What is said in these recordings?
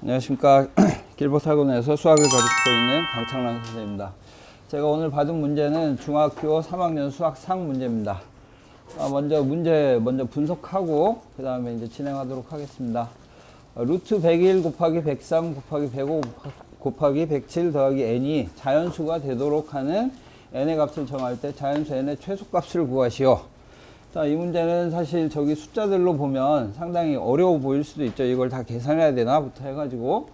안녕하십니까. 길버학원에서 수학을 가르치고 있는 강창란 선생님입니다. 제가 오늘 받은 문제는 중학교 3학년 수학 상 문제입니다. 먼저 분석하고 그 다음에 이제 진행하도록 하겠습니다. 루트 101 곱하기 103 곱하기 105 곱하기 107 더하기 n이 자연수가 되도록 하는 n의 값을 정할 때 자연수 n의 최소값을 구하시오. 자, 이 문제는 사실 저기 숫자들로 보면 상당히 어려워 보일 수도 있죠. 이걸 다 계산해야 되나부터 해가지고.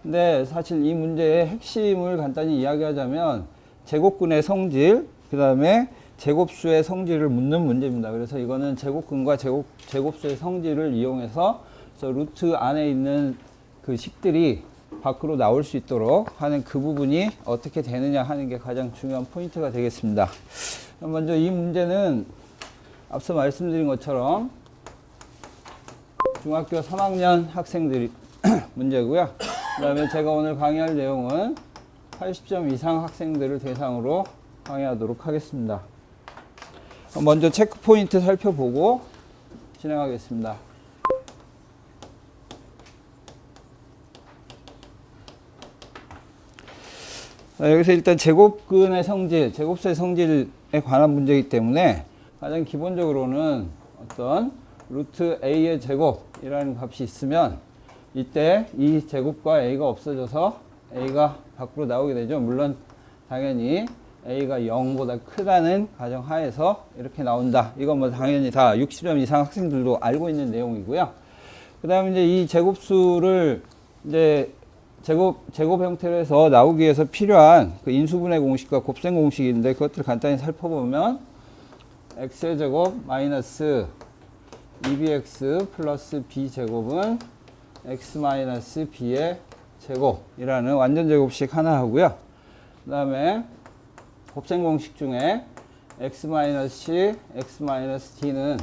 근데 사실 이 문제의 핵심을 간단히 이야기하자면 제곱근의 성질, 그 다음에 제곱수의 성질을 묻는 문제입니다. 그래서 이거는 제곱근과 제곱수의 성질을 이용해서 저 루트 안에 있는 그 식들이 밖으로 나올 수 있도록 하는 그 부분이 어떻게 되느냐 하는 게 가장 중요한 포인트가 되겠습니다. 먼저 이 문제는 앞서 말씀드린 것처럼 중학교 3학년 학생들이 문제고요. 그 다음에 제가 오늘 강의할 내용은 80점 이상 학생들을 대상으로 강의하도록 하겠습니다. 먼저 체크 포인트 살펴보고 진행하겠습니다. 여기서 일단 제곱근의 성질, 제곱수의 성질에 관한 문제이기 때문에 가장 기본적으로는 어떤 루트 a의 제곱이라는 값이 있으면 이때 이 제곱과 a가 없어져서 a가 밖으로 나오게 되죠. 물론 당연히 a가 0보다 크다는 가정하에서 이렇게 나온다. 이건 뭐 당연히 다 60점 이상 학생들도 알고 있는 내용이고요. 그 다음에 이제 이 제곱수를 이제 제곱 형태로 해서 나오기 위해서 필요한 그 인수분해 공식과 곱셈 공식인데 그것들 간단히 살펴보면 x의 제곱 마이너스 2bx 플러스 b제곱은 x 마이너스 b의 제곱이라는 완전 제곱식 하나 하고요. 그 다음에 곱셈 공식 중에 x 마이너스 c, x 마이너스 d는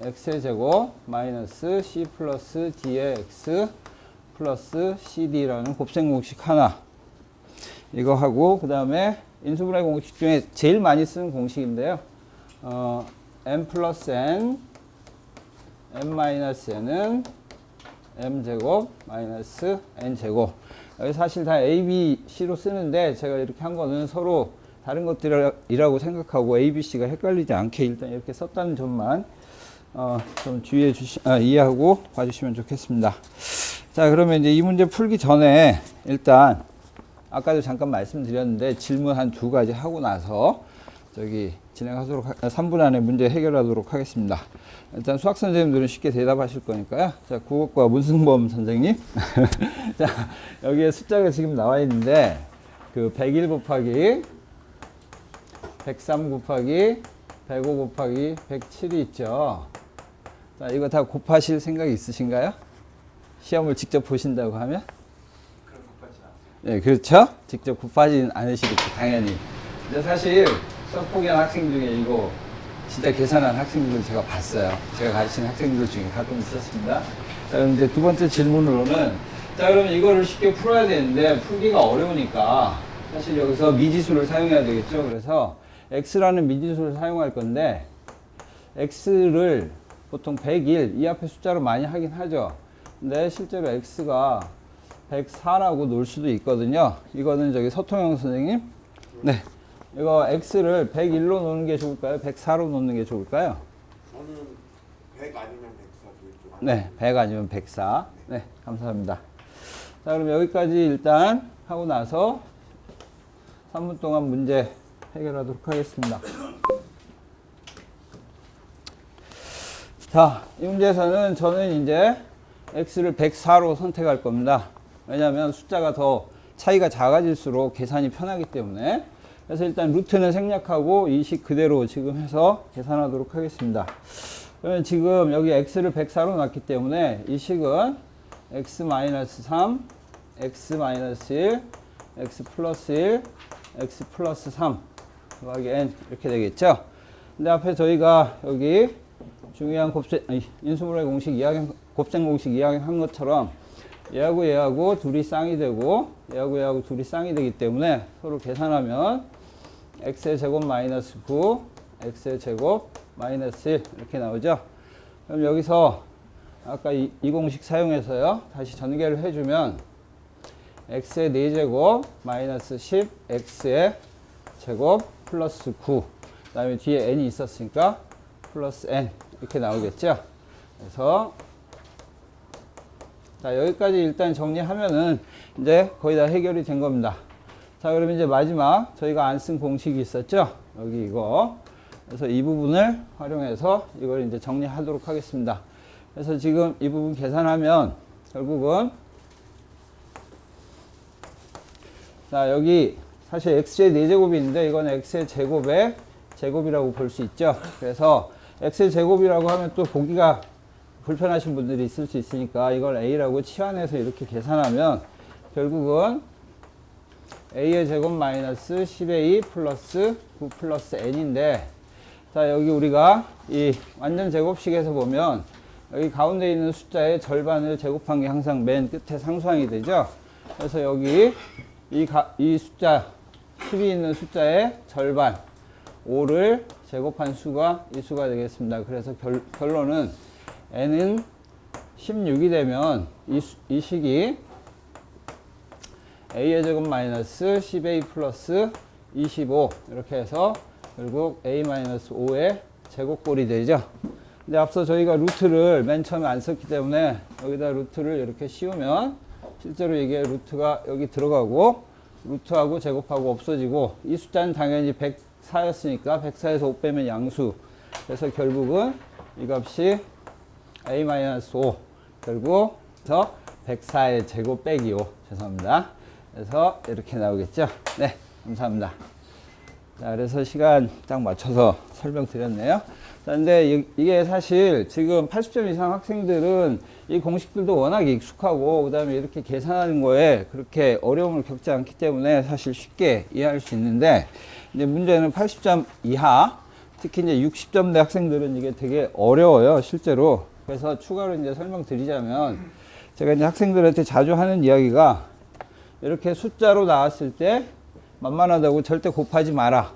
x의 제곱 마이너스 c 플러스 d의 x 플러스 cd라는 곱셈 공식 하나 이거 하고 그 다음에 인수분해 공식 중에 제일 많이 쓰는 공식인데요. m 플러스 n, m 마이너스 n은 m제곱 마이너스 n제곱. 여기 사실 다 a, b, c로 쓰는데 제가 이렇게 한 거는 서로 다른 것들이라고 생각하고 a, b, c가 헷갈리지 않게 일단 이렇게 썼다는 점만 좀 이해하고 봐주시면 좋겠습니다. 자, 그러면 이제 이 문제 풀기 전에 일단 아까도 잠깐 말씀드렸는데 질문 한 2가지 하고 나서 진행하도록 3분 안에 문제 해결하도록 하겠습니다. 일단 수학 선생님들은 쉽게 대답하실 거니까요. 자, 국어과 문승범 선생님. 자, 여기에 숫자가 지금 나와 있는데 그 101 곱하기 103 곱하기 105 곱하기 107이 있죠. 자, 이거 다 곱하실 생각이 있으신가요? 시험을 직접 보신다고 하면? 네, 그렇죠? 직접 곱하지는 않으시겠죠, 당연히. 근데 사실 수학 포기한 학생 중에 이거 진짜 계산한 학생들을 제가 봤어요. 제가 가르치는 학생들 중에 가끔 있었습니다. 자, 그럼 이제 두 번째 질문으로는 자, 그러면 이거를 쉽게 풀어야 되는데 풀기가 어려우니까 사실 여기서 미지수를 사용해야 되겠죠. 그래서 x라는 미지수를 사용할 건데 x를 보통 101 이 앞에 숫자로 많이 하긴 하죠. 근데 실제로 x가 104라고 놓을 수도 있거든요. 이거는 저기 서통영 선생님. 네. 이거 x를 101로 놓는 게 좋을까요? 104로 놓는 게 좋을까요? 저는 100 아니면 104 좋죠. 네, 100 아니면 104. 네, 감사합니다. 자, 그럼 여기까지 일단 하고 나서 3분 동안 문제 해결하도록 하겠습니다. 자, 이 문제에서는 저는 이제 x를 104로 선택할 겁니다. 왜냐하면 숫자가 더 차이가 작아질수록 계산이 편하기 때문에. 그래서 일단 루트는 생략하고 이 식 그대로 지금 해서 계산하도록 하겠습니다. 그러면 지금 여기 x를 104로 놨기 때문에 이 식은 x-3, x-1, x 플러스 1, x 플러스 3 더하기 n 이렇게 되겠죠. 근데 앞에 저희가 여기 중요한 인수분해 공식 곱셈 공식 이야기한 것처럼 얘하고 얘하고 둘이 쌍이 되고 얘하고 얘하고 둘이 쌍이 되기 때문에 서로 계산하면 x의 제곱 마이너스 9, x의 제곱 마이너스 1 이렇게 나오죠. 그럼 여기서 아까 이 공식 사용해서요. 다시 전개를 해주면 x의 4제곱 마이너스 10 x의 제곱 플러스 9 그 다음에 뒤에 n이 있었으니까 플러스 n 이렇게 나오겠죠. 그래서 자, 여기까지 일단 정리하면은 이제 거의 다 해결이 된 겁니다. 자, 그러면 이제 마지막 저희가 안 쓴 공식이 있었죠. 여기 이거. 그래서 이 부분을 활용해서 이걸 이제 정리하도록 하겠습니다. 그래서 지금 이 부분 계산하면 결국은 자, 여기 사실 x의 4제곱이 있는데 이건 x의 제곱의 제곱이라고 볼 수 있죠. 그래서 x의 제곱이라고 하면 또 보기가 불편하신 분들이 있을 수 있으니까 이걸 a라고 치환해서 이렇게 계산하면 결국은 a의 제곱 마이너스 10a 플러스 9 플러스 n인데 자, 여기 우리가 이 완전 제곱식에서 보면 여기 가운데 있는 숫자의 절반을 제곱한 게 항상 맨 끝에 상수항이 되죠. 그래서 여기 이 숫자 10이 있는 숫자의 절반 5를 제곱한 수가 이 수가 되겠습니다. 그래서 결론은 n은 16이 되면 이 식이 a의 제곱 마이너스 10a 플러스 25 이렇게 해서 결국 a 마이너스 5의 제곱꼴이 되죠. 근데 앞서 저희가 루트를 맨 처음에 안 썼기 때문에 여기다 루트를 이렇게 씌우면 실제로 이게 루트가 여기 들어가고 루트하고 제곱하고 없어지고 이 숫자는 당연히 104였으니까 104에서 5 빼면 양수. 그래서 결국은 이 값이 a-5 결국 그래서 104의 제곱 빼기 5 죄송합니다. 그래서 이렇게 나오겠죠. 네, 감사합니다. 자, 그래서 시간 딱 맞춰서 설명드렸네요. 자, 근데 이게 사실 지금 80점 이상 학생들은 이 공식들도 워낙 익숙하고 그 다음에 이렇게 계산하는 거에 그렇게 어려움을 겪지 않기 때문에 사실 쉽게 이해할 수 있는데 이제 문제는 80점 이하 특히 이제 60점대 학생들은 이게 되게 어려워요, 실제로. 그래서 추가로 이제 설명드리자면 제가 이제 학생들한테 자주 하는 이야기가 이렇게 숫자로 나왔을 때 만만하다고 절대 곱하지 마라.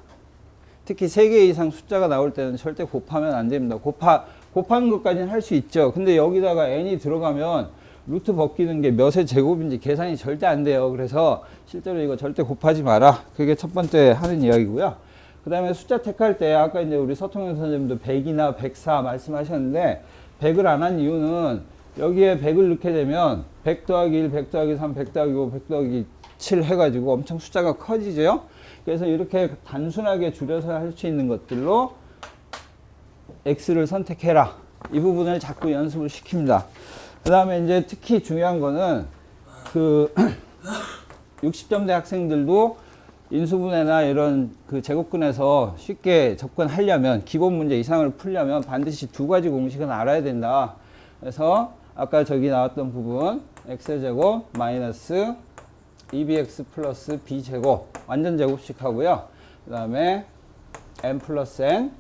특히 3개 이상 숫자가 나올 때는 절대 곱하면 안 됩니다. 곱하는 것까지는 할 수 있죠. 근데 여기다가 n이 들어가면 루트 벗기는 게 몇의 제곱인지 계산이 절대 안 돼요. 그래서 실제로 이거 절대 곱하지 마라. 그게 첫 번째 하는 이야기고요. 그 다음에 숫자 택할 때 아까 이제 우리 서통현 선생님도 100이나 104 말씀하셨는데 100을 안 한 이유는 여기에 100을 넣게 되면 100 더하기 1, 100 더하기 3, 100 더하기 5, 100 더하기 7 해가지고 엄청 숫자가 커지죠. 그래서 이렇게 단순하게 줄여서 할 수 있는 것들로 X를 선택해라. 이 부분을 자꾸 연습을 시킵니다. 그 다음에 이제 특히 중요한 거는 그 60점대 학생들도 인수분해나 이런 그 제곱근에서 쉽게 접근하려면 기본 문제 이상을 풀려면 반드시 두 가지 공식은 알아야 된다. 그래서 아까 저기 나왔던 부분 x제곱 마이너스 2bx 플러스 b제곱 완전 제곱식 하고요. 그 다음에 n 플러스 n,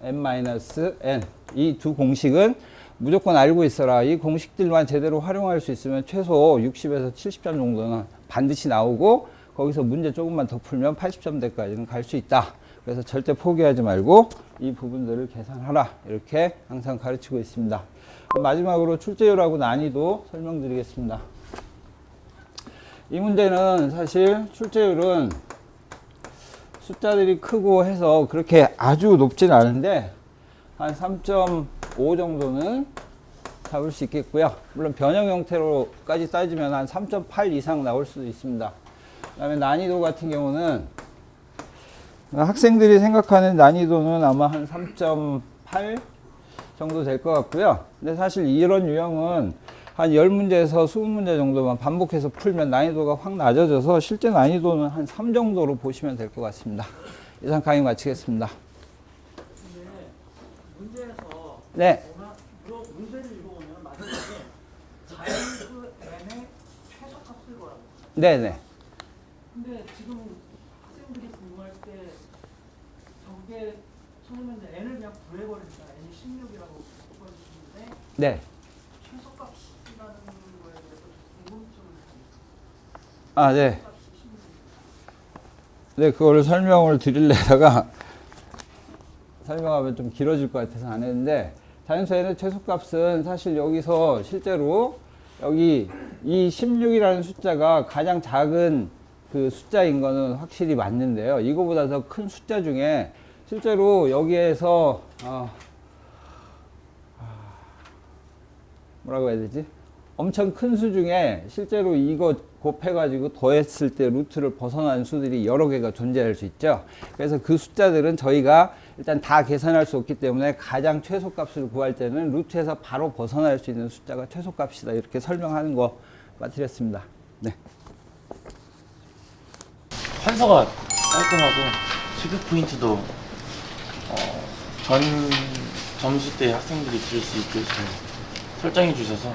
n 마이너스 n 이 두 공식은 무조건 알고 있어라. 이 공식들만 제대로 활용할 수 있으면 최소 60에서 70점 정도는 반드시 나오고 거기서 문제 조금만 더 풀면 80점대까지는 갈 수 있다. 그래서 절대 포기하지 말고 이 부분들을 계산하라. 이렇게 항상 가르치고 있습니다. 마지막으로 출제율하고 난이도 설명드리겠습니다. 이 문제는 사실 출제율은 숫자들이 크고 해서 그렇게 아주 높진 않은데 한 3.5 정도는 잡을 수 있겠고요. 물론 변형 형태로까지 따지면 한 3.8 이상 나올 수도 있습니다. 그 다음에 난이도 같은 경우는 학생들이 생각하는 난이도는 아마 한 3.8 정도 될 것 같고요. 근데 사실 이런 유형은 한 10문제에서 20문제 정도만 반복해서 풀면 난이도가 확 낮아져서 실제 난이도는 한 3 정도로 보시면 될 것 같습니다. 이상 강의 마치겠습니다. 근데 문제에서 네. 문제를 읽어보면 마지막에 자연수 n의 최소값을 구하라고. 네네. 근데 지금 학생들이 궁금할 때 저게 선생님한테 n을 그냥 구해버리니까 n이 16이라고 보여주시는데 네. 최소값이라는 거에 대해서 궁금증을 가지고 아, 네. 네, 그거를 설명을 드리려다가 설명하면 좀 길어질 것 같아서 안 했는데 자연수에는 최소값은 사실 여기서 실제로 여기 이 16이라는 숫자가 가장 작은 그 숫자인 거는 확실히 맞는데요. 이거보다 더 큰 숫자 중에 실제로 여기에서 뭐라고 해야 되지? 엄청 큰 수 중에 실제로 이거 곱해가지고 더했을 때 루트를 벗어나는 수들이 여러 개가 존재할 수 있죠. 그래서 그 숫자들은 저희가 일단 다 계산할 수 없기 때문에 가장 최소값을 구할 때는 루트에서 바로 벗어날 수 있는 숫자가 최소값이다. 이렇게 설명하는 거 마치겠습니다. 네. 판서가 깔끔하고 체크 포인트도 전 점수 때 학생들이 들을 수 있게 잘 설정해 주셔서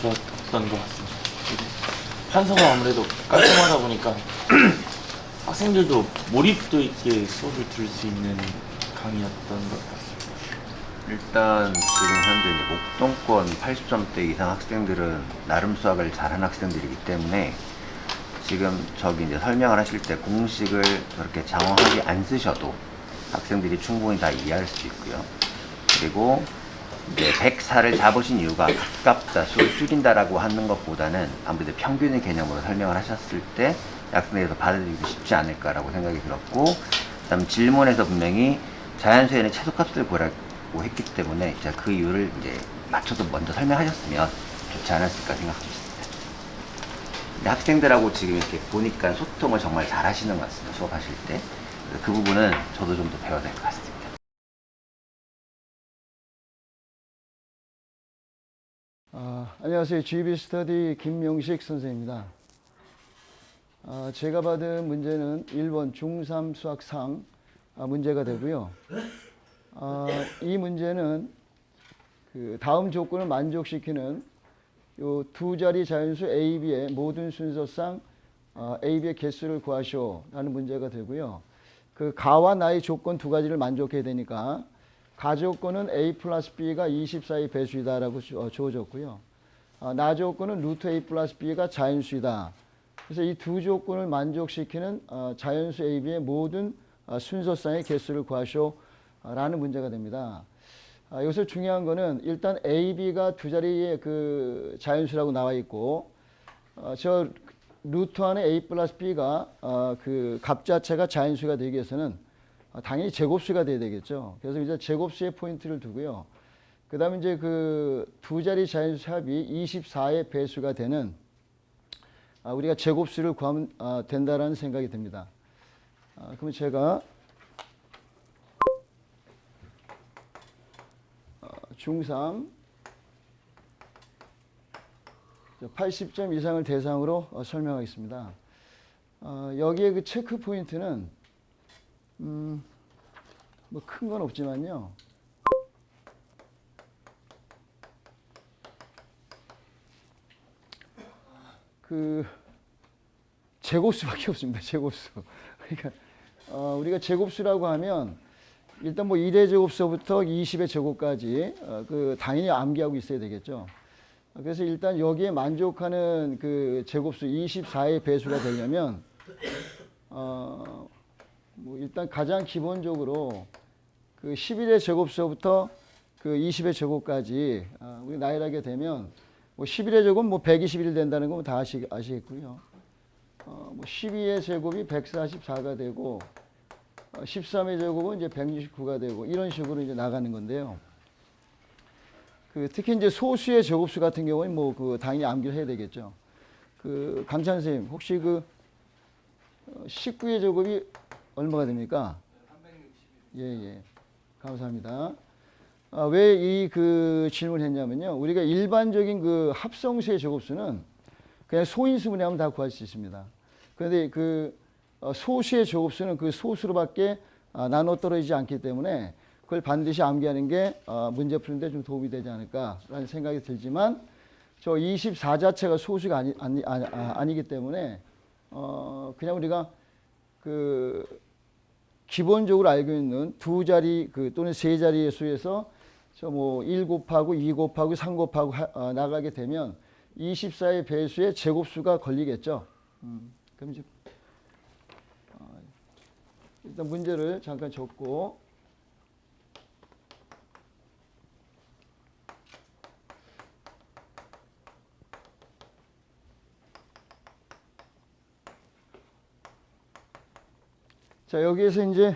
좋았던 것 같습니다. 그리고 판서가 아무래도 깔끔하다 보니까 학생들도 몰입도 있게 수업을 들을 수 있는 강의였던 것 같습니다. 일단 지금 현재 이제 목동권 80점대 이상 학생들은 나름 수학을 잘하는 학생들이기 때문에 지금 저기 이제 설명을 하실 때 공식을 저렇게 장황하게 안 쓰셔도 학생들이 충분히 다 이해할 수 있고요. 그리고 이제 104를 잡으신 이유가 가깝다, 수를 줄인다라고 하는 것보다는 아무래도 평균의 개념으로 설명을 하셨을 때 학생들에서 받아들이기 쉽지 않을까라고 생각이 들었고, 그다음 질문에서 분명히 자연수에는 최소값을 구하라고 했기 때문에 제가 그 이유를 이제 맞춰서 먼저 설명하셨으면 좋지 않았을까 생각합니다. 근데 학생들하고 지금 이렇게 보니까 소통을 정말 잘 하시는 것 같습니다. 수업하실 때. 그래서 그 부분은 저도 좀 더 배워야 될 것 같습니다. 안녕하세요. GB 스터디 김명식 선생입니다. 제가 받은 문제는 1번 중3 수학상 문제가 되고요. 이 문제는 그 다음 조건을 만족시키는 요 두 자리 자연수 A, B의 모든 순서상 A, B의 개수를 구하시오 라는 문제가 되고요. 그 가와 나의 조건 두 가지를 만족해야 되니까 가 조건은 A 플러스 B가 24의 배수이다라고 주어졌고요. 나 조건은 루트 A 플러스 B가 자연수이다. 그래서 이 두 조건을 만족시키는 자연수 A, B의 모든 순서상의 개수를 구하시오 라는 문제가 됩니다. 여기서 중요한 거는 일단 A, B가 두 자리의 그 자연수라고 나와 있고 저 루트 안에 A 플러스 B가 그 값 자체가 자연수가 되기 위해서는 당연히 제곱수가 돼야 되겠죠. 그래서 이제 제곱수의 포인트를 두고요. 그 다음에 이제 그 두 자리 자연수 합이 24의 배수가 되는 우리가 제곱수를 구하면 된다라는 생각이 듭니다. 그러면 제가 중3 80점 이상을 대상으로 설명하겠습니다. 여기에 그 체크 포인트는 뭐 큰 건 없지만요. 그 제곱수밖에 없습니다. 제곱수. 그러니까 우리가 제곱수라고 하면 일단 뭐 1의 제곱수부터 20의 제곱까지 그 당연히 암기하고 있어야 되겠죠. 그래서 일단 여기에 만족하는 그 제곱수 24의 배수가 되려면 뭐 일단 가장 기본적으로 그 11의 제곱수부터 그 20의 제곱까지 우리 나열하게 되면 뭐 11의 제곱 뭐 121 된다는 거 다 아시겠고요. 뭐 12의 제곱이 144가 되고 13의 제곱은 이제 169가 되고 이런 식으로 이제 나가는 건데요. 그 특히 이제 소수의 제곱수 같은 경우는 뭐 그 당연히 암기를 해야 되겠죠. 그 강찬 선생님 혹시 그 19의 제곱이 얼마가 됩니까? 361. 예. 감사합니다. 왜 이 그 질문을 했냐면요. 우리가 일반적인 그 합성수의 제곱수는 그냥 소인수분해 하면 다 구할 수 있습니다. 그런데 그 소수의 제곱수는 그 소수로밖에 나눠 떨어지지 않기 때문에 그걸 반드시 암기하는 게 문제 푸는데 좀 도움이 되지 않을까라는 생각이 들지만 저 24 자체가 소수가 아니기 때문에 그냥 우리가 그 기본적으로 알고 있는 두 자리 또는 세 자리의 수에서 저 뭐 1 곱하고 2 곱하고 3 곱하고 나가게 되면 24의 배수의 제곱수가 걸리겠죠. 그럼 이제 일단 문제를 잠깐 적고 자, 여기에서 이제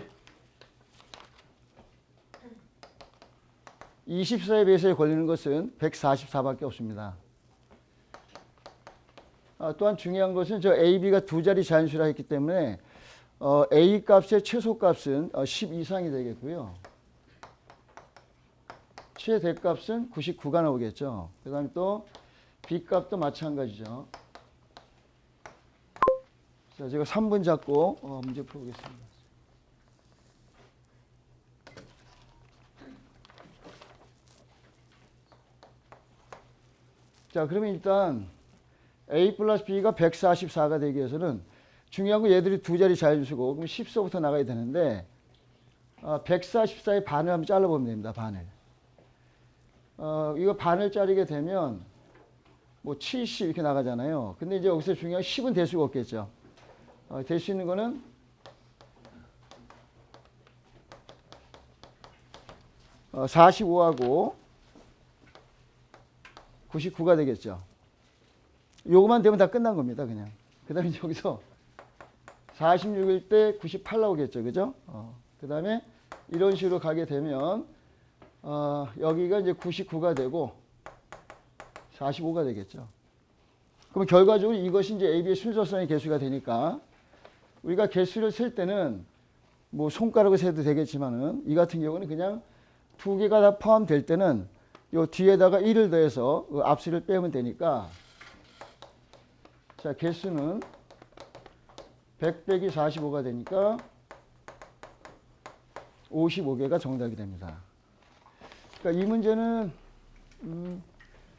24의 배수에 걸리는 것은 144밖에 없습니다. 또한 중요한 것은 저 A, B가 두 자리 자연수라 했기 때문에 A 값의 최소값은 10 이상이 되겠고요. 최대값은 99가 나오겠죠. 그 다음에 또 B 값도 마찬가지죠. 자, 제가 3분 잡고 문제 풀어보겠습니다. 자, 그러면 일단 A 플러스 B가 144가 되기 위해서는 중요한 건 얘들이 두 자리 자연수고 그럼 10서부터 나가야 되는데 144의 반을 한번 잘라보면 됩니다. 반을. 이거 반을 자르게 되면 뭐 70 이렇게 나가잖아요. 근데 이제 여기서 중요한 10은 될 수가 없겠죠. 될 수 있는 거는 45하고 99가 되겠죠. 요거만 되면 다 끝난 겁니다. 그냥. 그 다음에 여기서 46일 때 98 나오겠죠. 그죠? 그 다음에 이런 식으로 가게 되면 여기가 이제 99가 되고 45가 되겠죠. 그럼 결과적으로 이것이 이제 AB의 순서성의 개수가 되니까 우리가 개수를 셀 때는 뭐 손가락을 세도 되겠지만은 이 같은 경우는 그냥 두 개가 다 포함될 때는 요 뒤에다가 1을 더해서 그 앞수를 빼면 되니까 자, 개수는 100 빼기 45가 되니까 55개가 정답이 됩니다. 그러니까 이 문제는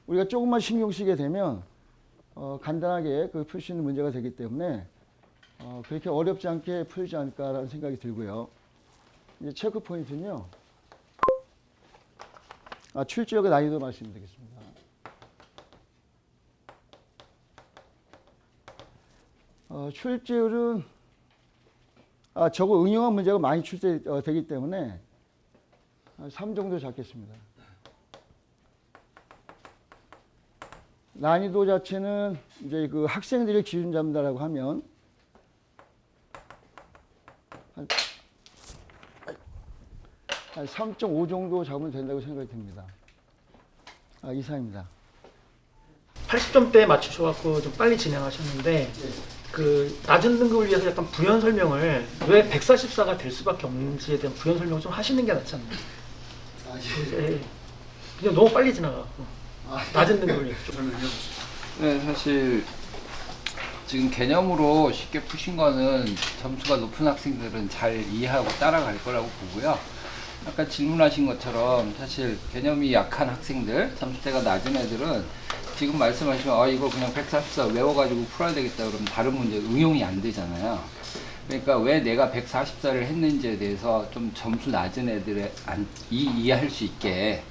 우리가 조금만 신경 쓰게 되면 간단하게 풀 수 있는 문제가 되기 때문에 그렇게 어렵지 않게 풀지 않을까라는 생각이 들고요. 이제 체크 포인트는요. 출제역의 난이도 말씀드리겠습니다. 출제율은 저거 응용한 문제가 많이 출제되기 때문에 3 정도 잡겠습니다. 난이도 자체는 이제 그 학생들이 기준 잡는다라고 하면 한 3.5 정도 잡으면 된다고 생각이 듭니다. 이상입니다. 80점대 맞추셔갖고 좀 빨리 진행하셨는데 그 낮은 등급을 위해서 약간 부연 설명을 왜 144가 될 수밖에 없는지에 대한 부연 설명을 좀 하시는 게 낫지 않나요? 예. 그냥 너무 빨리 지나가고 낮은 등급을 위해서 좀 설명해 보시죠. 네, 사실 지금 개념으로 쉽게 푸신 거는 점수가 높은 학생들은 잘 이해하고 따라갈 거라고 보고요. 아까 질문하신 것처럼 사실 개념이 약한 학생들, 점수대가 낮은 애들은 지금 말씀하시면 이거 그냥 144 외워가지고 풀어야 되겠다 그러면 다른 문제 응용이 안 되잖아요. 그러니까 왜 내가 144를 했는지에 대해서 좀 점수 낮은 애들의 이해할 수 있게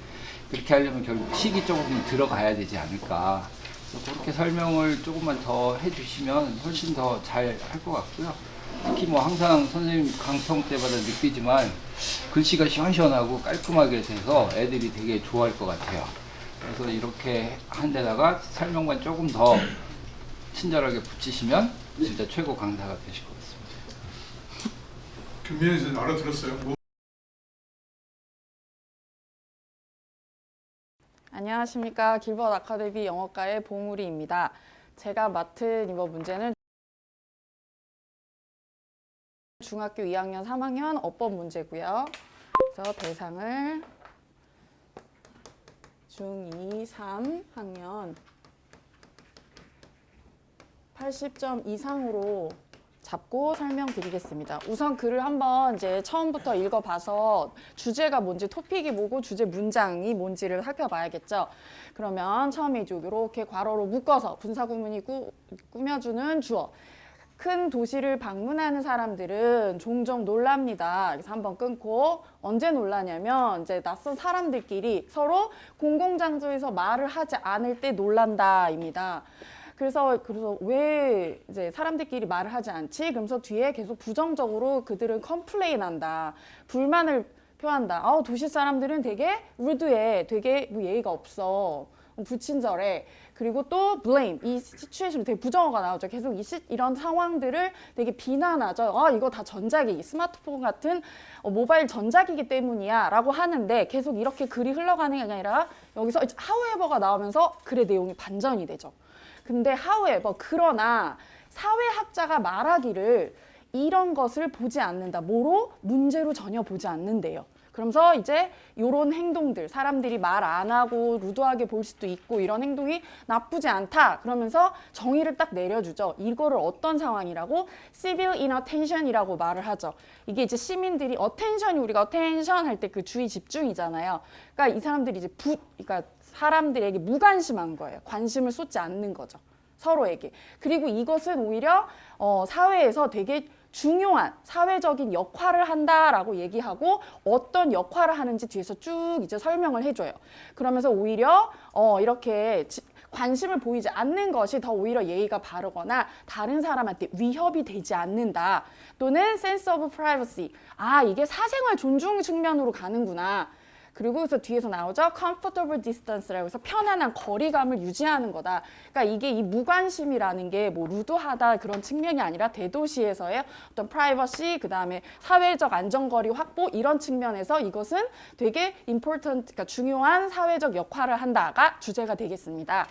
그렇게 하려면 결국 식이 조금 들어가야 되지 않을까. 그래서 그렇게 설명을 조금만 더 해주시면 훨씬 더 잘 할 것 같고요. 특히 뭐 항상 선생님 강평 때마다 느끼지만 글씨가 시원시원하고 깔끔하게 돼서 애들이 되게 좋아할 것 같아요. 그래서 이렇게 한 데다가 설명만 조금 더 친절하게 붙이시면 진짜 최고 강사가 되실 것 같습니다. 김민희 선생님 알아들었어요? 안녕하십니까. 길벗 아카데미 영어과의 봉우리입니다. 제가 맡은 이번 문제는 중학교 2학년, 3학년 어법 문제고요. 그래서 대상을 중2, 3학년 80점 이상으로 잡고 설명드리겠습니다. 우선 글을 한번 이제 처음부터 읽어봐서 주제가 뭔지, 토픽이 뭐고 주제 문장이 뭔지를 살펴봐야겠죠. 그러면 처음에 이렇게 괄호로 묶어서 분사구문이 꾸며주는 주어. 큰 도시를 방문하는 사람들은 종종 놀랍니다. 그래서 한번 끊고 언제 놀라냐면 이제 낯선 사람들끼리 서로 공공장소에서 말을 하지 않을 때 놀란다입니다. 그래서 왜 이제 사람들끼리 말을 하지 않지? 그러면서 뒤에 계속 부정적으로 그들은 컴플레인한다. 불만을 표한다. 도시 사람들은 되게 루드해. 되게 뭐 예의가 없어. 불친절해. 그리고 또 blame, 이 시츄에이션이 되게 부정어가 나오죠. 계속 이런 상황들을 되게 비난하죠. 아, 이거 다 전자기기, 스마트폰 같은 모바일 전자기기 때문이야 라고 하는데 계속 이렇게 글이 흘러가는 게 아니라 여기서 however가 나오면서 글의 내용이 반전이 되죠. 근데 however, 그러나 사회학자가 말하기를 이런 것을 보지 않는다. 뭐로? 문제로 전혀 보지 않는데요. 그러면서 이제 이런 행동들, 사람들이 말 안 하고 루드하게 볼 수도 있고 이런 행동이 나쁘지 않다. 그러면서 정의를 딱 내려주죠. 이거를 어떤 상황이라고? civil inattention이라고 말을 하죠. 이게 이제 시민들이 attention이 우리가 attention 할 때 그 주의 집중이잖아요. 그러니까 이 사람들이 이제 그러니까 사람들에게 무관심한 거예요. 관심을 쏟지 않는 거죠. 서로에게. 그리고 이것은 오히려 사회에서 되게 중요한 사회적인 역할을 한다라고 얘기하고 어떤 역할을 하는지 뒤에서 쭉 이제 설명을 해줘요. 그러면서 오히려 이렇게 관심을 보이지 않는 것이 더 오히려 예의가 바르거나 다른 사람한테 위협이 되지 않는다. 또는 sense of privacy. 아, 이게 사생활 존중 측면으로 가는구나. 그리고 그래서 뒤에서 나오죠. comfortable distance라고 해서 편안한 거리감을 유지하는 거다. 그러니까 이게 이 무관심이라는 게 뭐 루드하다 그런 측면이 아니라 대도시에서의 어떤 privacy, 그 다음에 사회적 안전거리 확보 이런 측면에서 이것은 되게 important, 그러니까 중요한 사회적 역할을 한다가 주제가 되겠습니다.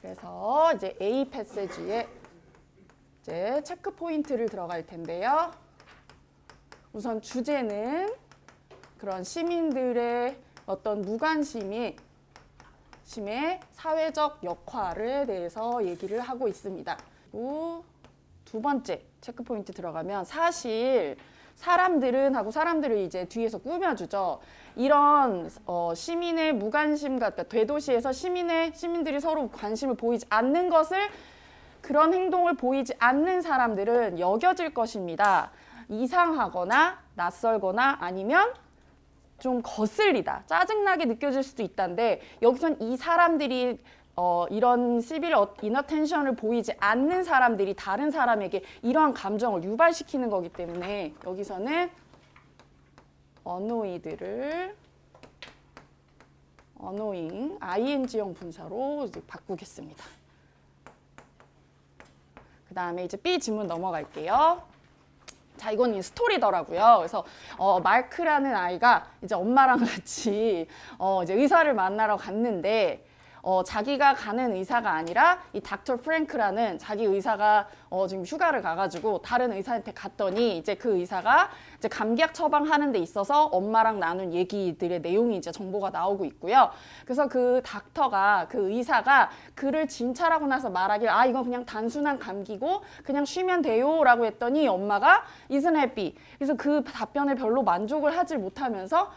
그래서 이제 A 패시지에 이제 체크 포인트를 들어갈 텐데요. 우선 주제는 그런 시민들의 어떤 무관심의 사회적 역할에 대해서 얘기를 하고 있습니다. 그리고 두 번째 체크포인트 들어가면 사실 사람들은 하고 사람들을 이제 뒤에서 꾸며주죠. 이런 시민의 무관심 같다. 대도시에서 시민들이 서로 관심을 보이지 않는 것을 그런 행동을 보이지 않는 사람들은 여겨질 것입니다. 이상하거나 낯설거나 아니면 좀 거슬리다, 짜증나게 느껴질 수도 있다는데 여기선 이 사람들이 이런 civil inattention을 보이지 않는 사람들이 다른 사람에게 이러한 감정을 유발시키는 거기 때문에 여기서는 annoyed를 annoying, ing형 분사로 이제 바꾸겠습니다. 그 다음에 이제 B 지문 넘어갈게요. 자, 이건 스토리더라고요. 그래서 마크라는 아이가 이제 엄마랑 같이 이제 의사를 만나러 갔는데 자기가 가는 의사가 아니라 이 닥터 프랭크라는 자기 의사가 지금 휴가를 가가지고 다른 의사한테 갔더니 이제 그 의사가 이제 감기약 처방하는 데 있어서 엄마랑 나눈 얘기들의 내용이 이제 정보가 나오고 있고요. 그래서 그 닥터가 그 의사가 그를 진찰하고 나서 말하길 아 이건 그냥 단순한 감기고 그냥 쉬면 돼요라고 했더니 엄마가 isn't happy. 그래서 그 답변에 별로 만족을 하지 못하면서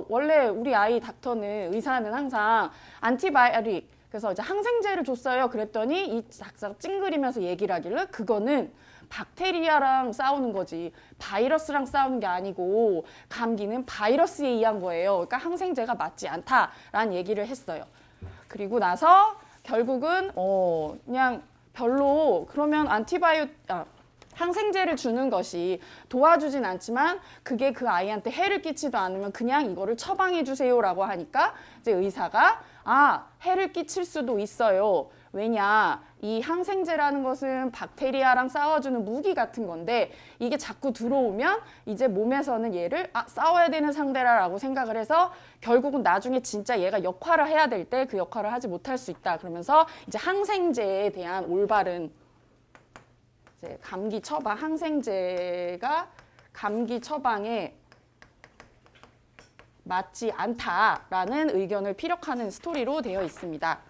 원래 우리 아이 닥터는 의사는 항상 안티바이오틱 그래서 이제 항생제를 줬어요. 그랬더니 이 작사가 찡그리면서 얘기를 하길래 그거는 박테리아랑 싸우는 거지 바이러스랑 싸우는 게 아니고 감기는 바이러스에 의한 거예요. 그러니까 항생제가 맞지 않다라는 얘기를 했어요. 그리고 나서 결국은 그냥 별로 그러면 항생제를 주는 것이 도와주진 않지만 그게 그 아이한테 해를 끼치도 않으면 그냥 이거를 처방해 주세요라고 하니까 이제 의사가 해를 끼칠 수도 있어요. 왜냐 이 항생제라는 것은 박테리아랑 싸워주는 무기 같은 건데 이게 자꾸 들어오면 이제 몸에서는 얘를 싸워야 되는 상대라고 생각을 해서 결국은 나중에 진짜 얘가 역할을 해야 될 때 그 역할을 하지 못할 수 있다. 그러면서 이제 항생제에 대한 올바른 감기 처방, 항생제가 감기 처방에 맞지 않다라는 의견을 피력하는 스토리로 되어 있습니다.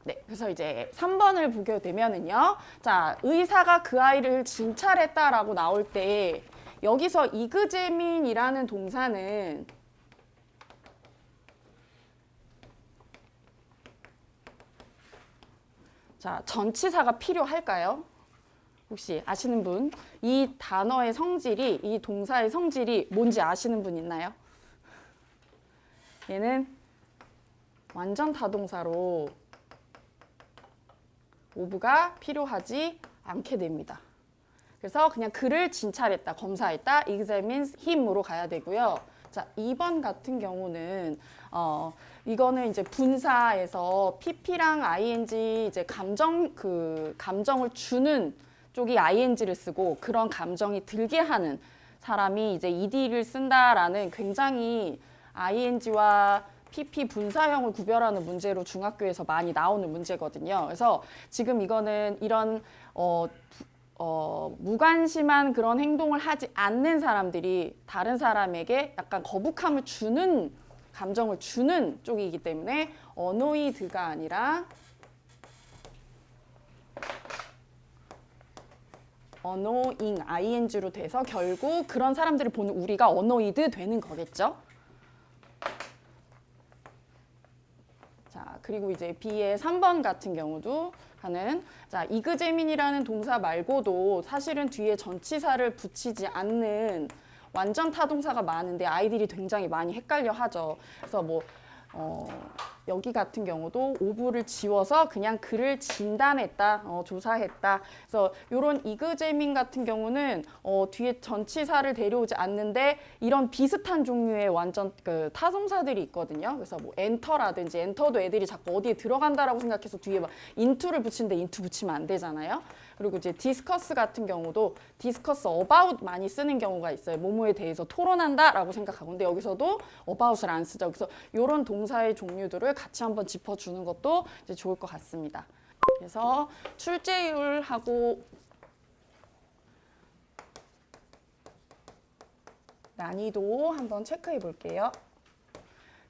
네, 그래서 이제 3번을 보게 되면은요. 자, 의사가 그 아이를 진찰했다라고 나올 때 여기서 이그제민이라는 동사는 자, 전치사가 필요할까요? 혹시 아시는 분? 이 단어의 성질이, 이 동사의 성질이 뭔지 아시는 분 있나요? 얘는 완전 타동사로 오브가 필요하지 않게 됩니다. 그래서 그냥 그를 진찰했다, 검사했다, examines him으로 가야 되고요. 자, 2번 같은 경우는 이거는 이제 분사에서 PP랑 ing 이제 감정을 주는 쪽이 ing를 쓰고 그런 감정이 들게 하는 사람이 이제 ed를 쓴다라는 굉장히 ing와 PP 분사형을 구별하는 문제로 중학교에서 많이 나오는 문제거든요. 그래서 지금 이거는 이런 무관심한 그런 행동을 하지 않는 사람들이 다른 사람에게 약간 거북함을 주는 감정을 주는 쪽이기 때문에 어노이드가 아니라 어노잉 ing로 돼서 결국 그런 사람들을 보는 우리가 어노이드 되는 거겠죠. 자, 그리고 이제 B의 3번 같은 경우도 자, 이그제민이라는 동사 말고도 사실은 뒤에 전치사를 붙이지 않는 완전 타동사가 많은데 아이들이 굉장히 많이 헷갈려 하죠. 그래서 뭐 여기 같은 경우도 오브를 지워서 그냥 그를 진단했다, 조사했다. 그래서 이런 이그제민 같은 경우는 뒤에 전치사를 데려오지 않는데 이런 비슷한 종류의 완전 그 타동사들이 있거든요. 그래서 뭐 엔터라든지 엔터도 애들이 자꾸 어디에 들어간다라고 생각해서 뒤에 막 인투를 붙이는데 인투 붙이면 안 되잖아요. 그리고 이제 디스커스 같은 경우도 디스커스 about 많이 쓰는 경우가 있어요. 뭐뭐에 대해서 토론한다라고 생각하고. 근데 여기서도 about을 안 쓰죠. 그래서 이런 동사의 종류들을 같이 한번 짚어주는 것도 이제 좋을 것 같습니다. 그래서 출제율하고 난이도 한번 체크해 볼게요.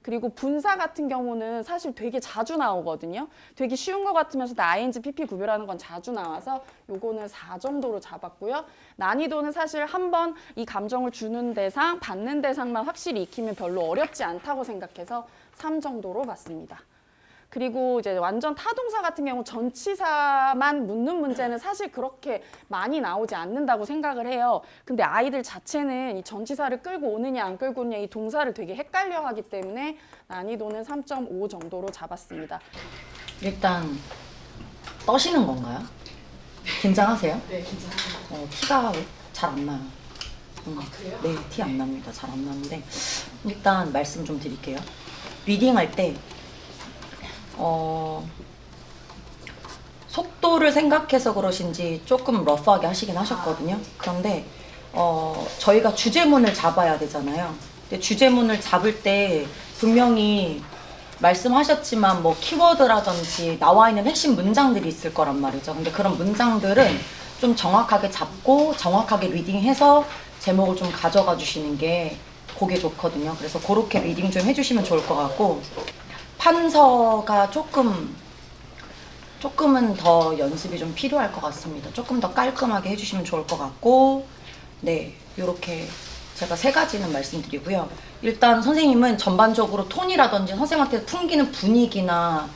그리고 분사 같은 경우는 사실 되게 자주 나오거든요. 되게 쉬운 것 같으면서 ing, pp 구별하는 건 자주 나와서 요거는 4 정도로 잡았고요. 난이도는 사실 한번 이 감정을 주는 대상, 받는 대상만 확실히 익히면 별로 어렵지 않다고 생각해서 3 정도로 봤습니다. 그리고 이제 완전 타동사 같은 경우 전치사만 묻는 문제는 사실 그렇게 많이 나오지 않는다고 생각을 해요. 근데 아이들 자체는 이 전치사를 끌고 오느냐 안 끌고 오느냐 이 동사를 되게 헷갈려 하기 때문에 난이도는 3.5 정도로 잡았습니다. 일단 떠시는 건가요? 긴장하세요? 네, 긴장합니다. 티가 잘 안 나요. 그래요? 네, 티 안 납니다. 잘 안 나는데 일단 말씀 좀 드릴게요. 리딩할 때 속도를 생각해서 그러신지 조금 러프하게 하시긴 하셨거든요. 그런데 저희가 주제문을 잡아야 되잖아요. 근데 주제문을 잡을 때 분명히 말씀하셨지만 뭐 키워드라든지 나와 있는 핵심 문장들이 있을 거란 말이죠. 근데 그런 문장들은 좀 정확하게 잡고 정확하게 리딩해서 제목을 좀 가져가 주시는 게 그게 좋거든요. 그래서 그렇게 리딩 좀 해주시면 좋을 것 같고, 판서가 조금은 더 연습이 좀 필요할 것 같습니다. 조금 더 깔끔하게 해주시면 좋을 것 같고, 네, 요렇게 제가 3가지는 말씀드리고요. 일단 선생님은 전반적으로 톤이라든지 선생님한테 풍기는 분위기나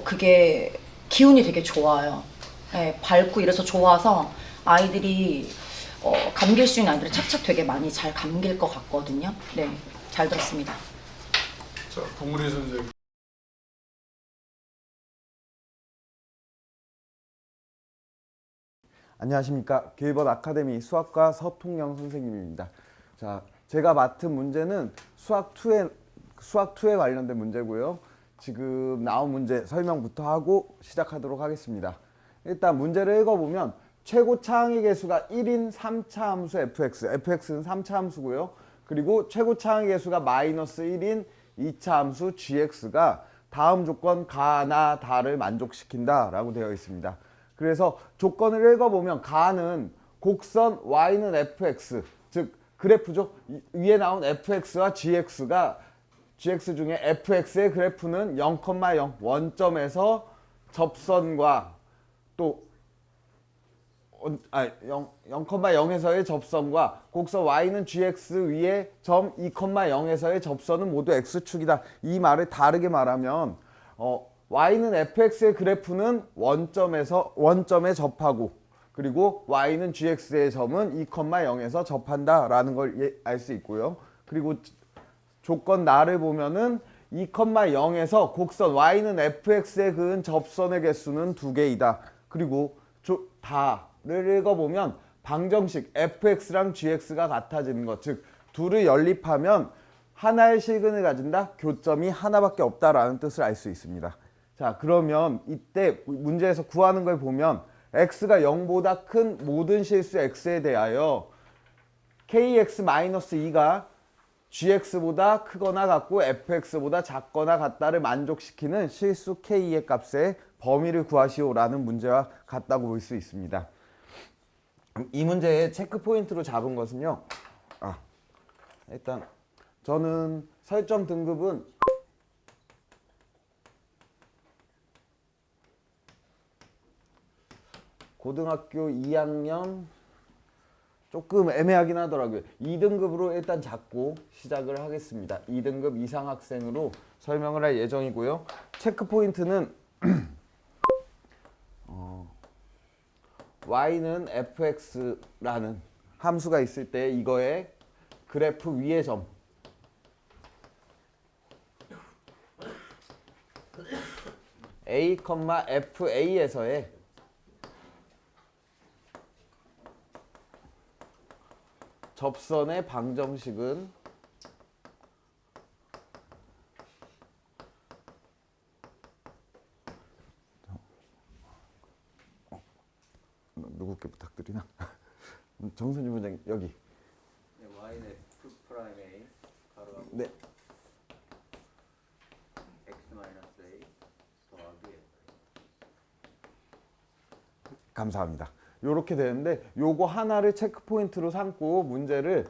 그게 기운이 되게 좋아요. 네, 밝고 이래서 좋아서 아이들이 감길 수 있는 아이들이 착착 되게 많이 잘 감길 것 같거든요. 네, 잘 들었습니다. 자, 동물의 선생. 안녕하십니까. 교육원 아카데미 수학과 서통영 선생님입니다. 자, 제가 맡은 문제는 수학 2에 관련된 문제고요. 지금 나온 문제 설명부터 하고 시작하도록 하겠습니다. 일단 문제를 읽어보면 최고 차항의 개수가 1인 3차 함수 fx는 3차 함수고요. 그리고 최고 차항의 개수가 마이너스 1인 2차 함수 gx가 다음 조건 가나 다를 만족시킨다 라고 되어 있습니다. 그래서 조건을 읽어보면 가는 곡선 y는 fx, 즉 그래프죠. 위에 나온 fx와 gx 중에 fx의 그래프는 0,0 원점에서 접선과 또 0,0에서의 접선과 곡선 y는 gx 위에 점 2,0에서의 접선은 모두 x축이다. 이 말을 다르게 말하면 y는 fx의 그래프는 원점에 접하고, 그리고 y는 gx의 점은 2,0에서 접한다라는 걸 알 수 있고요. 그리고 조건 나를 보면은 2,0에서 곡선 y는 fx에 그은 접선의 개수는 2개이다. 그리고 다를 읽어보면 방정식 fx랑 gx가 같아지는 것, 즉 둘을 연립하면 하나의 실근을 가진다. 교점이 하나밖에 없다라는 뜻을 알 수 있습니다. 자, 그러면 이때 문제에서 구하는 걸 보면 x가 0보다 큰 모든 실수 x에 대하여 kx-2가 gx보다 크거나 같고 fx보다 작거나 같다를 만족시키는 실수 k의 값의 범위를 구하시오라는 문제와 같다고 볼 수 있습니다. 이 문제의 체크 포인트로 잡은 것은요. 일단 저는 설정 등급은 고등학교 2학년 조금 애매하긴 하더라고요. 2등급으로 일단 잡고 시작을 하겠습니다. 2등급 이상 학생으로 설명을 할 예정이고요. 체크 포인트는 y는 fx라는 함수가 있을 때 이거의 그래프 위의 점 a, fa에서의 접선의 방정식은 누구께 부탁드리나? 정선주 원장님 여기. 네, y는 f 프라임 a 가로 네. x 마이너스 a 더하기 f. 감사합니다. 요렇게 되는데 요거 하나를 체크 포인트로 삼고 문제를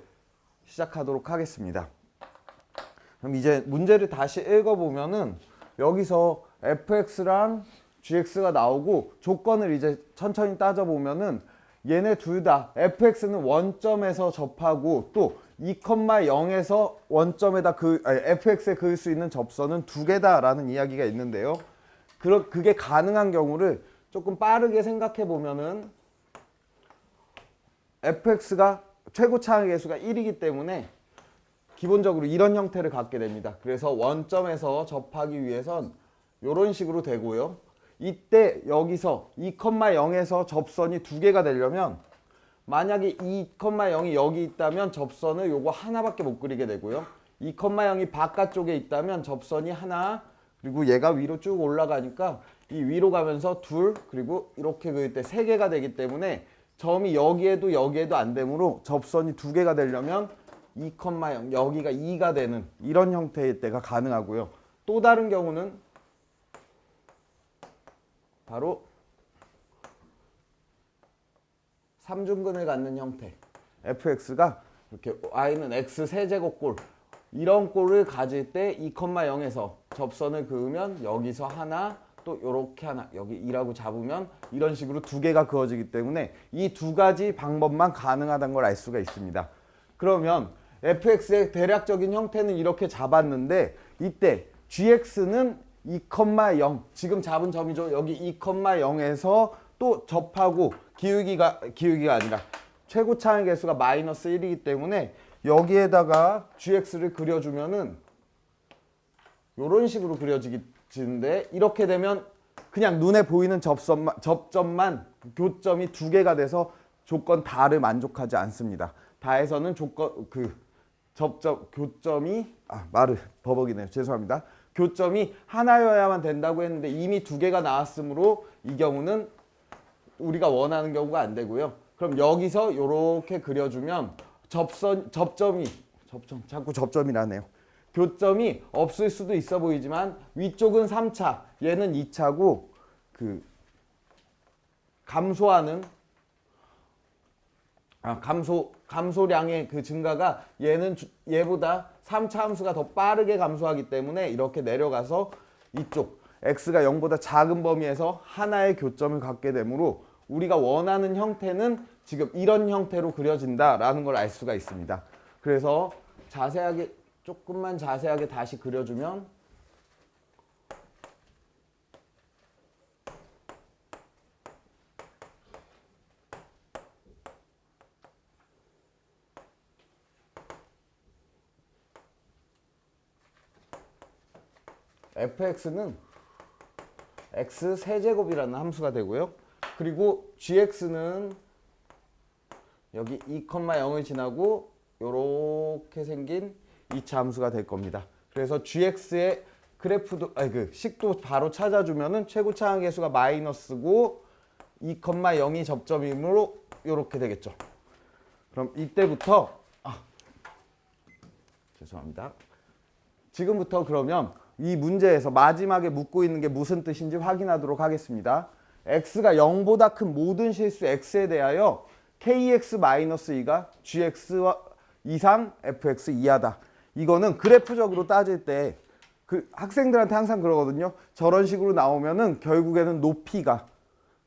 시작하도록 하겠습니다. 그럼 이제 문제를 다시 읽어보면은 여기서 fx랑 gx가 나오고 조건을 이제 천천히 따져보면은 얘네 둘 다 fx는 원점에서 접하고 또 2,0에서 원점에다 fx에 그을 수 있는 접선은 두 개다라는 이야기가 있는데요. 그게 가능한 경우를 조금 빠르게 생각해 보면은 fx가 최고 차항의 개수가 1이기 때문에 기본적으로 이런 형태를 갖게 됩니다. 그래서 원점에서 접하기 위해선 이런 식으로 되고요. 이때 여기서 2,0에서 접선이 두 개가 되려면 만약에 2,0이 여기 있다면 접선을 요거 하나밖에 못 그리게 되고요. 2,0이 바깥쪽에 있다면 접선이 하나, 그리고 얘가 위로 쭉 올라가니까 이 위로 가면서 둘, 그리고 이렇게 그릴 때 세 개가 되기 때문에 점이 여기에도 여기에도 안 되므로 접선이 두 개가 되려면 2,0 여기가 2가 되는 이런 형태의 때가 가능하고요. 또 다른 경우는 바로 삼중근을 갖는 형태. fx가 이렇게 y는 x 세제곱꼴 이런 꼴을 가질 때 2,0에서 접선을 그으면 여기서 하나 또 요렇게 하나 여기 2라고 잡으면 이런 식으로 두 개가 그어지기 때문에 이 두 가지 방법만 가능하다는 걸 알 수가 있습니다. 그러면 fx의 대략적인 형태는 이렇게 잡았는데 이때 gx는 2,0 지금 잡은 점이죠. 여기 2,0에서 또 접하고 기울기가 아니라 최고 차항의 개수가 마이너스 1이기 때문에 여기에다가 gx를 그려주면은 이런 식으로 그려지는데 이렇게 되면 그냥 눈에 보이는 접점만 교점이 두 개가 돼서 조건 다를 만족하지 않습니다. 다에서는 교점이 말을 버벅이네요. 죄송합니다. 교점이 하나여야만 된다고 했는데 이미 두 개가 나왔으므로 이 경우는 우리가 원하는 경우가 안 되고요. 그럼 여기서 이렇게 그려주면 접점이 자꾸 접점이라네요. 교점이 없을 수도 있어 보이지만 위쪽은 3차, 얘는 2차고 감소하는 감소량의 그 증가가 얘보다 3차 함수가 더 빠르게 감소하기 때문에 이렇게 내려가서 이쪽 x가 0보다 작은 범위에서 하나의 교점을 갖게 되므로 우리가 원하는 형태는 지금 이런 형태로 그려진다라는 걸 알 수가 있습니다. 그래서 조금만 자세하게 다시 그려주면 fx는 x 세제곱이라는 함수가 되고요. 그리고 gx는 여기 2,0을 지나고 이렇게 생긴 2차 함수가 될 겁니다. 그래서 gx의 그래프도 식도 바로 찾아주면은 최고차항 계수가 마이너스고 2,0이 접점이므로 이렇게 되겠죠. 그럼 이때부터 죄송합니다. 지금부터 그러면 이 문제에서 마지막에 묻고 있는 게 무슨 뜻인지 확인하도록 하겠습니다. x가 0보다 큰 모든 실수 x에 대하여 kx-2가 gx 이상 fx 이하다. 이거는 그래프적으로 따질 때 그 학생들한테 항상 그러거든요. 저런 식으로 나오면은 결국에는 높이가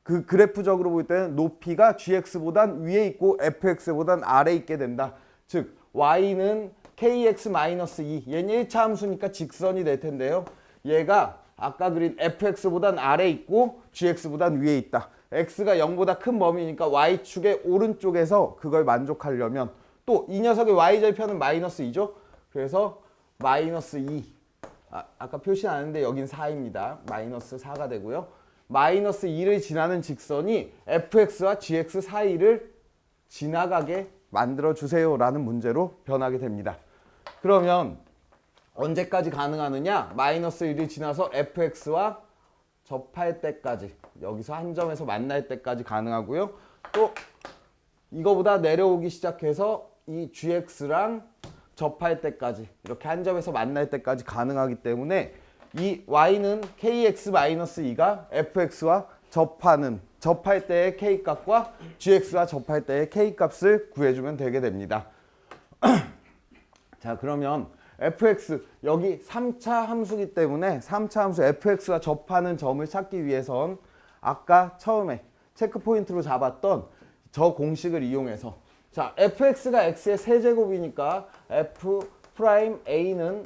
그 그래프적으로 볼 때는 높이가 gx보단 위에 있고 fx보단 아래에 있게 된다. 즉 y는 kx-2 얘는 1차 함수니까 직선이 될 텐데요. 얘가 아까 그린 fx보단 아래에 있고 gx보단 위에 있다. x가 0보다 큰 범위니까 y축의 오른쪽에서 그걸 만족하려면 또 이 녀석의 y절편은 -2죠. 그래서 -2 아까 표시 안 했는데 여긴 4입니다. -4가 되고요. -2를 지나는 직선이 fx와 gx 사이를 지나가게 만들어주세요 라는 문제로 변하게 됩니다. 그러면 언제까지 가능하느냐? -1을 지나서 fx와 접할 때까지, 여기서 한 점에서 만날 때까지 가능하고요. 또 이거보다 내려오기 시작해서 이 gx랑 접할 때까지, 이렇게 한 점에서 만날 때까지 가능하기 때문에 이 y는 kx-2가 fx와 접할 때의 k값과 gx와 접할 때의 k값을 구해주면 되게 됩니다. 자, 그러면 fx, 여기 3차 함수기 때문에 3차 함수 fx와 접하는 점을 찾기 위해선 아까 처음에 체크포인트로 잡았던 저 공식을 이용해서, 자, fx가 x의 세제곱이니까 f'a는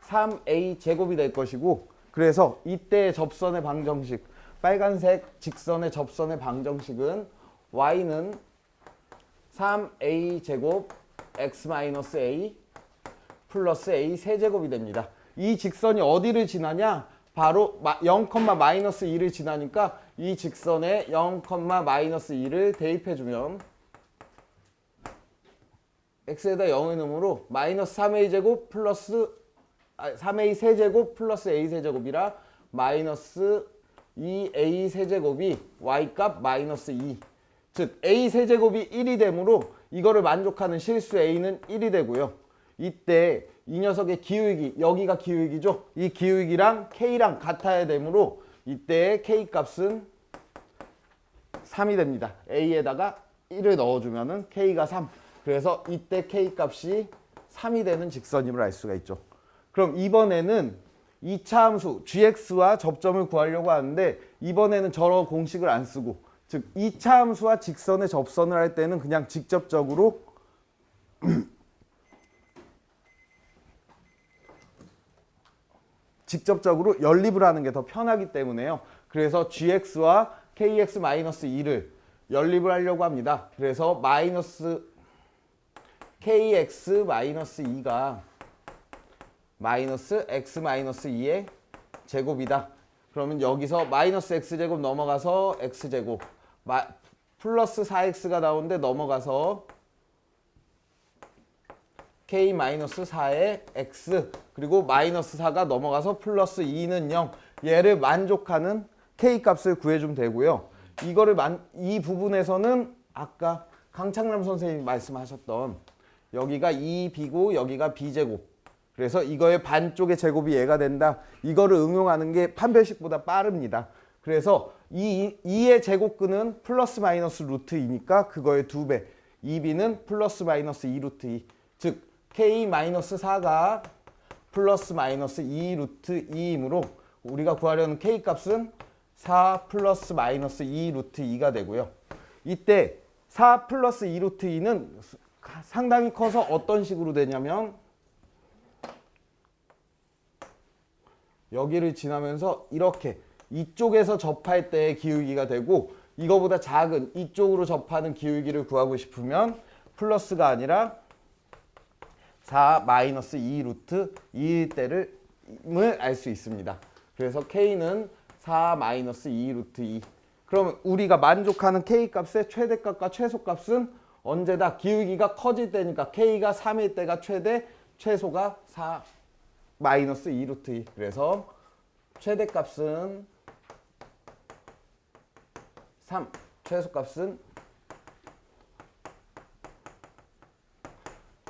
3a 제곱이 될 것이고, 그래서 이때의 접선의 방정식, 빨간색 직선의 접선의 방정식은 y는 3a 제곱 x-a 플러스 a 세제곱이 됩니다. 이 직선이 어디를 지나냐? 바로 0,-2를 지나니까 이 직선에 0,-2를 대입해주면 x에다 0을 넣으므로 -3a 제곱 플러스 3a 세제곱 플러스 a 세제곱이라 -2a 세제곱이 y값 -2. 즉 a 세제곱이 1이 되므로 이거를 만족하는 실수 a는 1이 되고요. 이때 이 녀석의 기울기, 여기가 기울기죠. 이 기울기랑 k랑 같아야 되므로 이때의 k값은 3이 됩니다. a에다가 1을 넣어주면은 k가 3. 그래서 이때 k값이 3이 되는 직선임을 알 수가 있죠. 그럼 이번에는 2차 함수 gx와 접점을 구하려고 하는데, 이번에는 저런 공식을 안 쓰고, 즉 2차 함수와 직선의 접선을 할 때는 그냥 직접적으로 연립을 하는 게 더 편하기 때문에요. 그래서 gx와 kx-2를 연립을 하려고 합니다. 그래서 마이너스 kx-2가 마이너스 x-2의 제곱이다. 그러면 여기서 마이너스 x제곱 넘어가서 x제곱, 플러스 4x가 나오는데 넘어가서 k-4의 x, 그리고 마이너스 4가 넘어가서 플러스 2는 0. 얘를 만족하는 k값을 구해주면 되고요. 이 부분에서는 아까 강창남 선생님이 말씀하셨던 여기가 2b고 여기가 b제곱, 그래서 이거의 반쪽의 제곱이 얘가 된다. 이거를 응용하는 게 판별식보다 빠릅니다. 그래서 2의 제곱근은 플러스 마이너스 루트 2니까 그거의 2배, 2b는 플러스 마이너스 2 루트 2. 즉 k-4가 플러스 마이너스 2 루트 2이므로 우리가 구하려는 k값은 4 플러스 마이너스 2 루트 2가 되고요. 이때 4 플러스 2 루트 2는 상당히 커서 어떤 식으로 되냐면 여기를 지나면서 이렇게 이쪽에서 접할 때의 기울기가 되고, 이거보다 작은 이쪽으로 접하는 기울기를 구하고 싶으면 플러스가 아니라 4 마이너스 2 루트 2일 때를 알 수 있습니다. 그래서 k는 4 마이너스 2 루트 2. 그러면 우리가 만족하는 k값의 최대값과 최소값은 언제다? 기울기가 커질 때니까 k가 3일 때가 최대, 최소가 4 마이너스 2 루트 2. 그래서 최대값은 3, 최소값은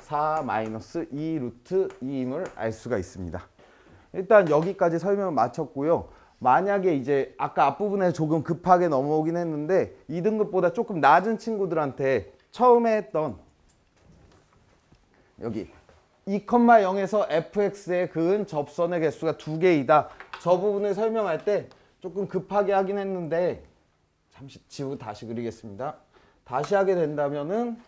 4 마이너스 2 루트 2임을 알 수가 있습니다. 일단 여기까지 설명을 마쳤고요. 만약에 이제 아까 앞부분에 조금 급하게 넘어오긴 했는데 2등급보다 조금 낮은 친구들한테 처음에 했던 여기 2,0에서 fx에 그은 접선의 개수가 2개이다. 저 부분을 설명할 때 조금 급하게 하긴 했는데 잠시 지우고 다시 그리겠습니다. 다시 하게 된다면은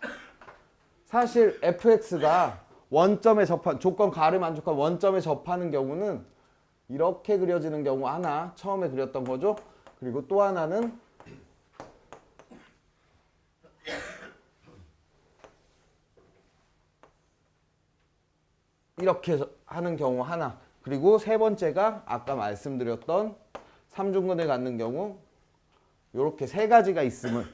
사실 fx가 원점에 접한 조건 가를 만족한 원점에 접하는 경우는 이렇게 그려지는 경우 하나 처음에 그렸던 거죠. 그리고 또 하나는 이렇게 하는 경우 하나. 그리고 세 번째가 아까 말씀드렸던 삼중근을 갖는 경우 이렇게 세 가지가 있음을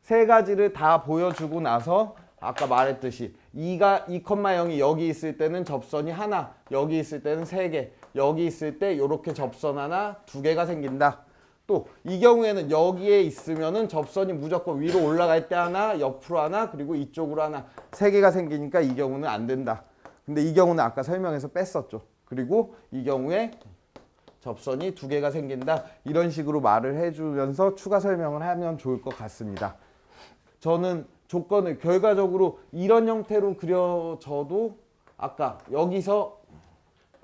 세 가지를 다 보여주고 나서 아까 말했듯이 2,0이 여기 있을 때는 접선이 하나, 여기 있을 때는 3개, 여기 있을 때 이렇게 접선 하나, 2개가 생긴다. 또 이 경우에는 여기에 있으면은 접선이 무조건 위로 올라갈 때 하나, 옆으로 하나, 그리고 이쪽으로 하나, 3개가 생기니까 이 경우는 안 된다. 근데 이 경우는 아까 설명해서 뺐었죠. 그리고 이 경우에 접선이 2개가 생긴다. 이런 식으로 말을 해주면서 추가 설명을 하면 좋을 것 같습니다. 저는 조건을 결과적으로 이런 형태로 그려져도 아까 여기서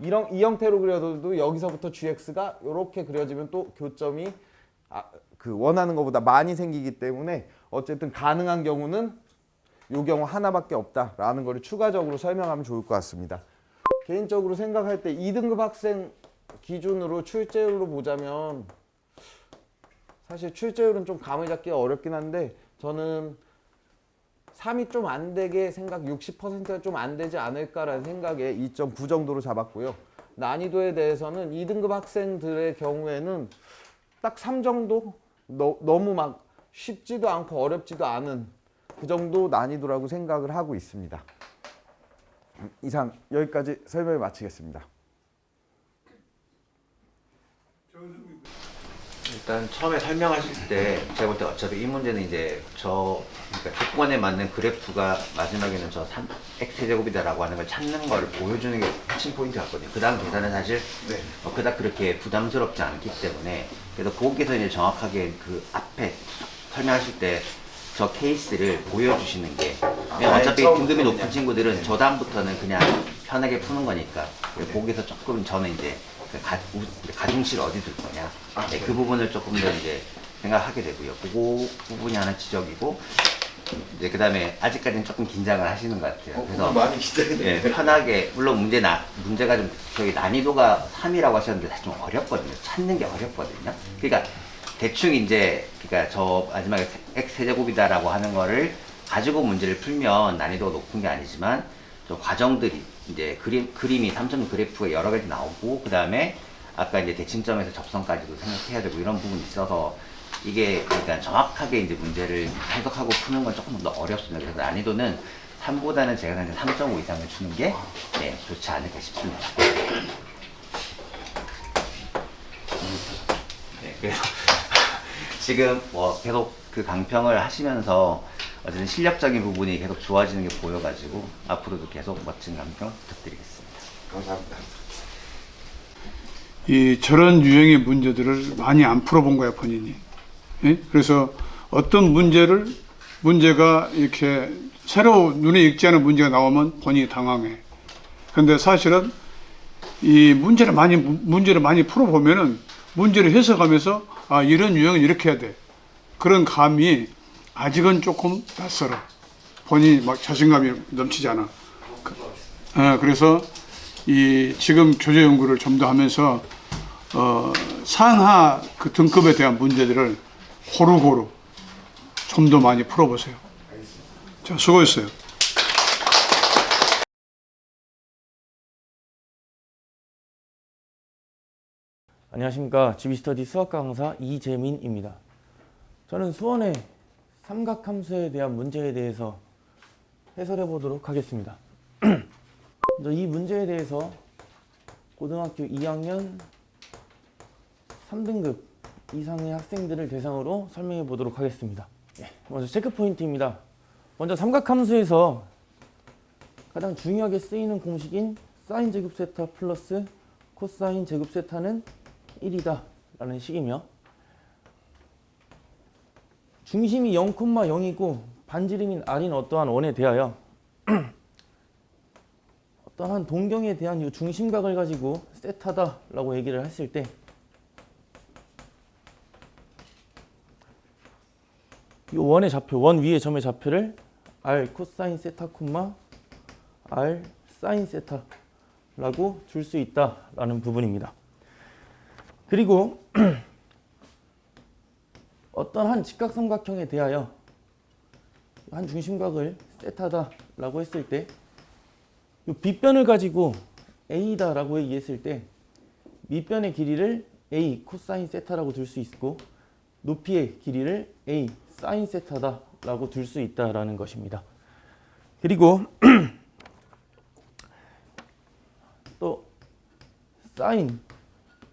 이 형태로 그려도 여기서부터 gx가 이렇게 그려지면 또 교점이 그 원하는 것보다 많이 생기기 때문에 어쨌든 가능한 경우는 이 경우 하나밖에 없다라는 거를 추가적으로 설명하면 좋을 것 같습니다. 개인적으로 생각할 때 2등급 학생 기준으로 출제율로 보자면 사실 출제율은 좀 감을 잡기가 어렵긴 한데 저는 3이 좀 안 되게 60%가 좀 안 되지 않을까라는 생각에 2.9 정도로 잡았고요. 난이도에 대해서는 2등급 학생들의 경우에는 딱 3 정도? 너무 막 쉽지도 않고 어렵지도 않은 그 정도 난이도라고 생각을 하고 있습니다. 이상 여기까지 설명을 마치겠습니다. 일단 처음에 설명하실 때 제가 볼 때 어차피 이 문제는 이제 그러니까 조건에 맞는 그래프가 마지막에는 저 x제곱이다라고 하는 걸 찾는 걸 보여주는 게 핵심 포인트 같거든요. 그 다음 계산은 사실 그닥 그렇게 부담스럽지 않기 때문에 그래서 거기서 이제 정확하게 그 앞에 설명하실 때 저 케이스를 보여주시는 게 어차피 등급이 높은 친구들은 저 다음부터는 그냥 편하게 푸는 거니까 거기서 조금 저는 이제 가중실 어디 둘 거냐 그 부분을 조금 더 이제 생각하게 되고요. 그 부분이 하나 지적이고 이제 그 다음에 아직까지는 조금 긴장을 하시는 것 같아요. 그래서 많이 긴장이 편하게 물론 문제가 좀 저기 난이도가 3이라고 하셨는데 사실 좀 어렵거든요. 찾는 게 어렵거든요. 그러니까 대충 이제 그러니까 저 마지막에 x제곱이다라고 하는 거를 가지고 문제를 풀면 난이도가 높은 게 아니지만 저 과정들이 이제 그림이 3점 그래프가 여러 가지 나오고 그 다음에 아까 이제 대칭점에서 접선까지도 생각해야 되고 이런 부분이 있어서 이게 그러니까 정확하게 이제 문제를 해석하고 푸는 건 조금 더 어렵습니다. 그래서 난이도는 3보다는 제가 생각에 3.5 이상을 주는 게 좋지 않을까 싶습니다. 네, 그래서 지금 뭐 계속 그 강평을 하시면서 어쨌든 실력적인 부분이 계속 좋아지는 게 보여가지고 앞으로도 계속 멋진 강평 부탁드리겠습니다. 감사합니다. 저런 유형의 문제들을 많이 안 풀어본 거야 본인이. 예? 그래서 어떤 문제가 이렇게 새로 눈에 익지 않은 문제가 나오면 본인이 당황해. 그런데 사실은 이 문제를 많이 풀어보면은 문제를 해석하면서 이런 유형은 이렇게 해야 돼. 그런 감이 아직은 조금 낯설어. 본인이 막 자신감이 넘치지 않아. 그래서 지금 교재 연구를 좀 더 하면서 상하 그 등급에 대한 문제들을 고루고루 좀 더 많이 풀어보세요. 자, 수고했어요. 안녕하십니까. GB스터디 수학 강사 이재민입니다. 저는 수원의 삼각함수에 대한 문제에 대해서 해설해 보도록 하겠습니다. 먼저 이 문제에 대해서 고등학교 2학년 3등급 이상의 학생들을 대상으로 설명해 보도록 하겠습니다. 먼저 체크 포인트입니다. 먼저 삼각함수에서 가장 중요하게 쓰이는 공식인 사인 제곱 세타 플러스 코사인 제곱 세타는 1이다 라는 식이며, 중심이 0,0이고 반지름인 r인 어떠한 원에 대하여 어떠한 동경에 대한 이 중심각을 가지고 세타다 라고 얘기를 했을 때, 이 원의 좌표, 원 위의 점의 좌표를 r 코사인 세타 콤마 r 사인 세타라고 줄 수 있다라는 부분입니다. 그리고 어떤 한 직각삼각형에 대하여 한 중심각을 세타다라고 했을 때, 이 빗변을 가지고 a다라고 얘기했을 때 밑변의 길이를 a 코사인 세타라고 둘 수 있고 높이의 길이를 a 사인 세타다라고 둘 수 있다라는 것입니다. 그리고 또 사인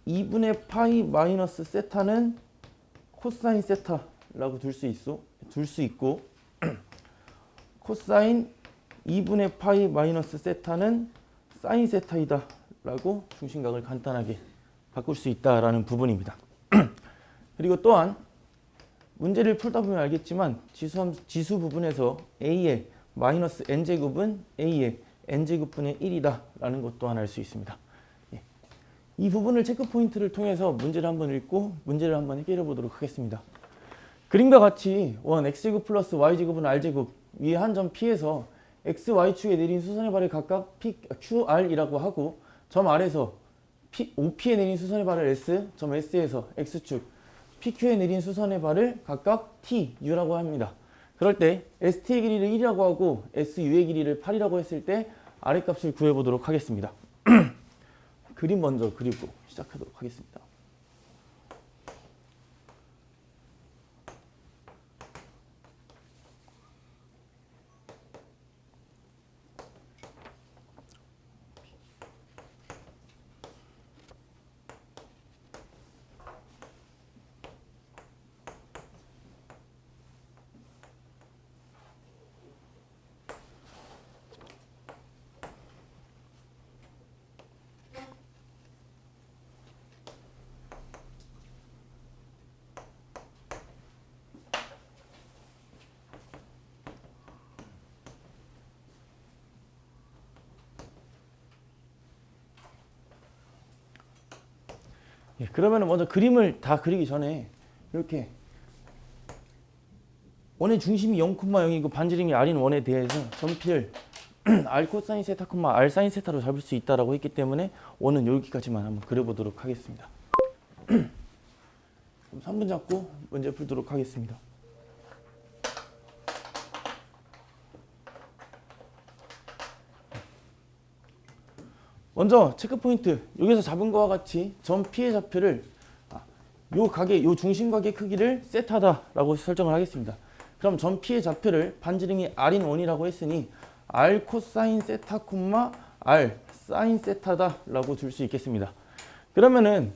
2분의 파이 마이너스 세타는 코사인 세타라고 둘 수 있고 코사인 2분의 파이 마이너스 세타는 사인 세타이다 라고 중심각을 간단하게 바꿀 수 있다라는 부분입니다. 그리고 또한 문제를 풀다 보면 알겠지만 지수 부분에서 a의 마이너스 n제곱은 a의 n제곱분의 1이다 라는 것 또한 알 수 있습니다. 이 부분을 체크 포인트를 통해서 문제를 한번 읽고 문제를 한번 해결해 보도록 하겠습니다. 그림과 같이 원 x제곱 플러스 y제곱은 r제곱 위에 한 점 P에서 x, y축에 내린 수선의 발을 각각 QR이라고 하고 점 R에서 OP에 내린 수선의 발을 S, 점 S에서 X축, PQ에 내린 수선의 발을 각각 TU라고 합니다. 그럴 때 ST의 길이를 1이라고 하고 SU의 길이를 8이라고 했을 때 아래 값을 구해보도록 하겠습니다. 그림 먼저 그리고 시작하도록 하겠습니다. 그러면 먼저 그림을 다 그리기 전에 이렇게 원의 중심이 0,0이고 반지름이 r인 원에 대해서 점피를 r 코사인 세타, r 사인 세타로 잡을 수 있다라고 했기 때문에 원은 여기까지만 한번 그려보도록 하겠습니다. 그럼 3분 잡고 문제 풀도록 하겠습니다. 먼저 체크 포인트, 여기서 잡은 것과 같이 점 P의 좌표를 요 중심각의 크기를 세타다라고 설정을 하겠습니다. 그럼 점 P의 좌표를 반지름이 r인 원이라고 했으니 r 코사인 세타 콤마 r 사인 세타다라고 둘 수 있겠습니다. 그러면은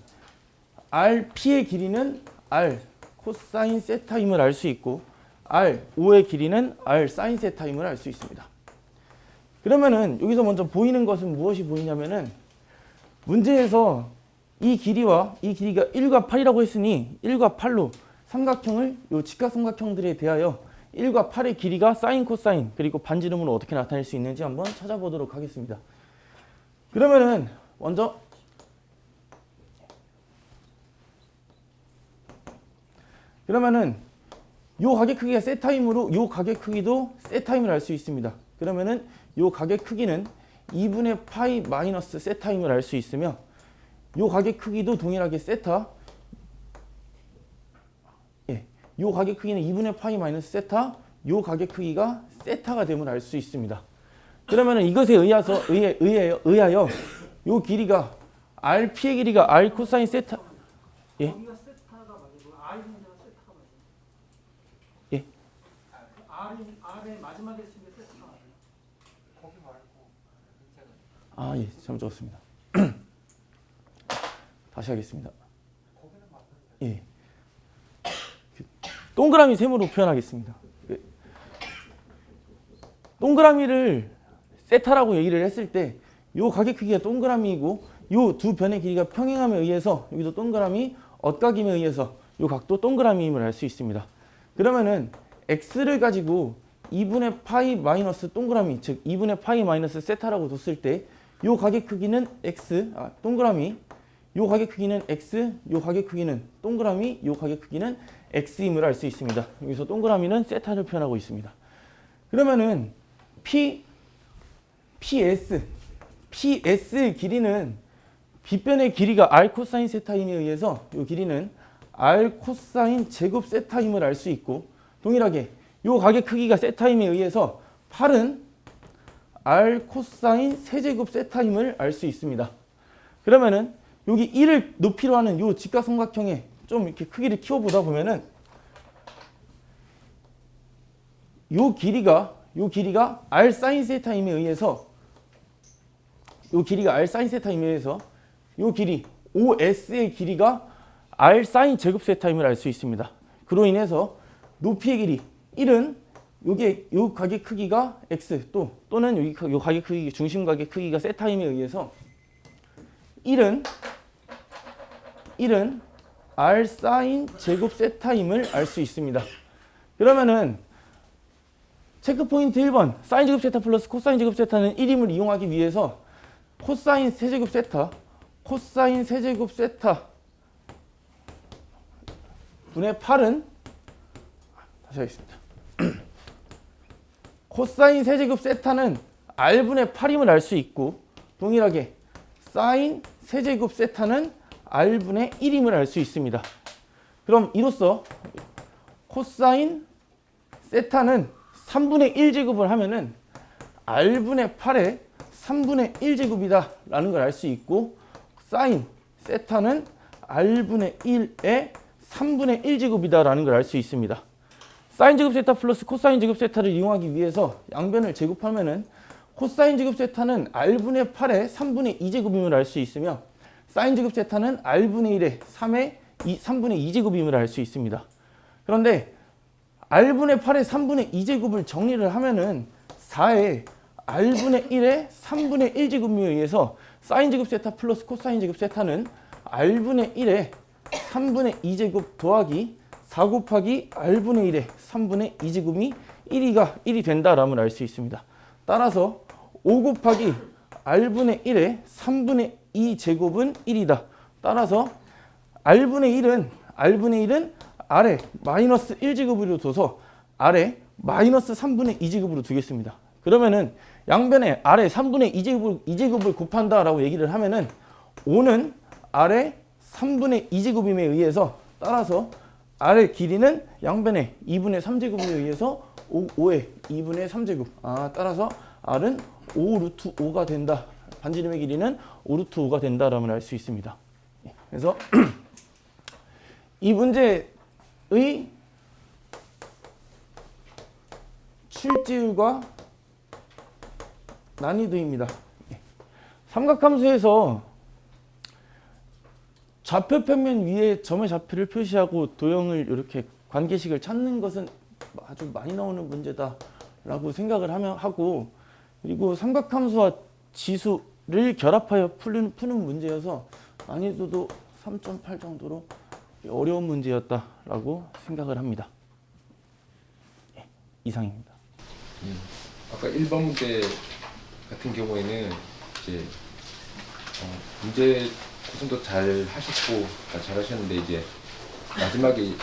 r P의 길이는 r 코사인 세타임을 알 수 있고 r O의 길이는 r 사인 세타임을 알 수 있습니다. 그러면은 여기서 먼저 보이는 것은 무엇이 보이냐면은 문제에서 이 길이가 1과 8이라고 했으니 1과 8로 삼각형을 요 직각삼각형들에 대하여 1과 8의 길이가 사인 코사인 그리고 반지름으로 어떻게 나타낼 수 있는지 한번 찾아보도록 하겠습니다. 그러면은 먼저 요 가게 크기가 세타임으로 요 가게 크기도 세타임을 알 수 있습니다. 그러면은 요 가게 크기는 2분의 파이 마이너스 세타임을 알 수 있으며 요 가게 크기도 동일하게 세타, 요 가게 크기는 2분의 파이 마이너스 세타, 요 가게 크기가 세타가 됨을 알 수 있습니다. 그러면은 이것에 의하여 요 길이가 RP의 길이가 R 코사인 세타, 여기가 세타가 맞고 R이 문제가 세타가 맞아요. R의 마지막에 쓰는 게 세타가 맞아요. 거기 말고 예, 잘못 적었습니다. 다시 하겠습니다. 예. 동그라미 세모로 표현하겠습니다. 동그라미를 세타라고 얘기를 했을 때 요 가게 크기가 동그라미이고 요 두 변의 길이가 평행함에 의해서 여기도 동그라미, 엇각임에 의해서 요 각도 동그라미임을 알 수 있습니다. 그러면은 x를 가지고 2분의 파이 마이너스 동그라미, 즉 2분의 파이 마이너스 세타라고 뒀을 때 요 가게 크기는 x, 동그라미, 요 가게 크기는 x, 요 가게 크기는 동그라미, 요 가게 크기는 x임을 알 수 있습니다. 여기서 동그라미는 세타를 표현하고 있습니다. 그러면은 PS의 길이는 빗변의 길이가 r 코사인 세타임에 의해서 이 길이는 r 코사인 제곱 세타임을 알 수 있고, 동일하게 이 각의 크기가 세타임에 의해서 팔은 r 코사인 세제곱 세타임을 알 수 있습니다. 그러면은 여기 1을 높이로 하는 이 직각삼각형에 좀 이렇게 크기를 키워보다 보면은 이 길이가 r 사인 세타임에 의해서 이 길이 OS의 길이가 r 사인 제곱 세타임을 알 수 있습니다. 그로 인해서 높이의 길이 1은 요 각의 크기가 x 또는 요 각의 크기, 중심 각의 크기가 세타임에 의해서 1은 r 사인 제곱 세타임을 알 수 있습니다. 그러면은 체크 포인트 1번 사인 제곱 세타 플러스 코사인 제곱 세타는 1임을 이용하기 위해서 코사인 세제곱 세타 분의 8은 다시 하겠습니다. 코사인 세제곱 세타는 r분의 8임을 알 수 있고, 동일하게 사인 세제곱 세타는 r분의 1임을 알 수 있습니다. 그럼 이로써 코사인 세타는 3분의 1제곱을 하면은 r분의 8의 3분의 1제곱이다 라는 걸 알 수 있고, 사인 세타는 r분의 1의 3분의 1제곱이다 라는 걸 알 수 있습니다. 사인 제곱 세타 플러스 코사인 제곱 세타를 이용하기 위해서 양변을 제곱하면은 코사인 제곱 세타는 r분의 8의 3분의 2제곱임을 알 수 있으며, 사인 제곱 세타는 r분의 1의 3분의 2제곱임을 알 수 있습니다. 그런데 r분의 8의 3분의 2제곱을 정리를 하면은 4의 r분의 1의 3분의 1제곱에 의해서 사인 제곱 세타 플러스 코사인 제곱 세타는 r분의 1의 3분의 2제곱 더하기 4 곱하기 r분의 1의 3분의 2제곱이 1이 된다라면 알 수 있습니다. 따라서 5 곱하기 r분의 1의 3분의 2제곱은 1이다. 따라서 r분의 1은 아래 마이너스 1제곱으로 둬서 아래 마이너스 3분의 2제곱으로 두겠습니다. 그러면은 양변에 아래 3분의 2제곱을 곱한다라고 얘기를 하면은 5는 아래 3분의 2제곱임에 의해서, 따라서 아래 길이는 양변에 2분의 3제곱에 의해서 5의 2분의 3제곱. 따라서 r은 5 루트 5가 된다. 반지름의 길이는 5 루트 5가 된다라면 알 수 있습니다. 그래서 이 문제의 출제율과 난이도입니다. 삼각함수에서 좌표 평면 위에 점의 좌표를 표시하고 도형을 이렇게 관계식을 찾는 것은 아주 많이 나오는 문제다라고 생각을 하고, 그리고 삼각함수와 지수를 결합하여 푸는 문제여서 난이도도 3.8 정도로 어려운 문제였다라고 생각을 합니다. 이상입니다. 아까 1번 문제 같은 경우에는 이제 문제 구성도 잘 하셨고 잘 하셨는데, 이제 마지막에 이제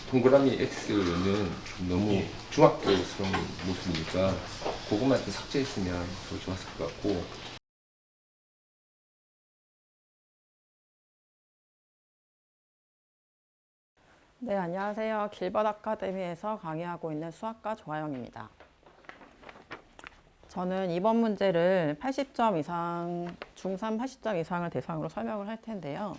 동그라미 X는 너무 중학교스러운 모습이니까 그것만 좀 삭제했으면 더 좋았을 것 같고. 네, 안녕하세요. 길벗 아카데미에서 강의하고 있는 수학과 조아영입니다. 저는 이번 문제를 80점 이상, 중3 80점 이상을 대상으로 설명을 할 텐데요.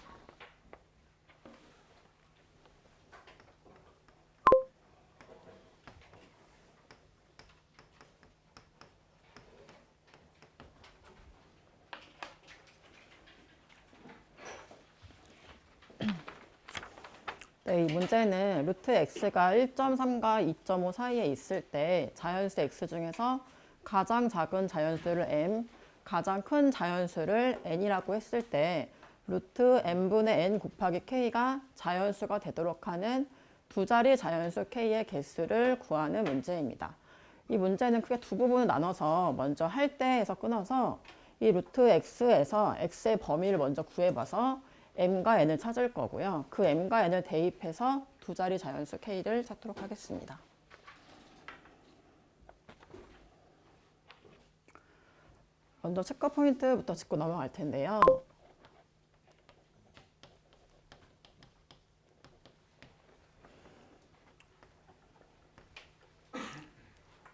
네, 이 문제는 루트 x가 1.3과 2.5 사이에 있을 때 자연수 x 중에서 가장 작은 자연수를 m, 가장 큰 자연수를 n이라고 했을 때 루트 n분의 n 곱하기 k가 자연수가 되도록 하는 두 자리 자연수 k의 개수를 구하는 문제입니다. 이 문제는 크게 두 부분을 나눠서 먼저 할 때에서 끊어서 이 루트 x에서 x의 범위를 먼저 구해봐서 m과 n을 찾을 거고요. 그 m과 n을 대입해서 두 자리 자연수 k를 찾도록 하겠습니다. 먼저 체크 포인트부터 짚고 넘어갈 텐데요.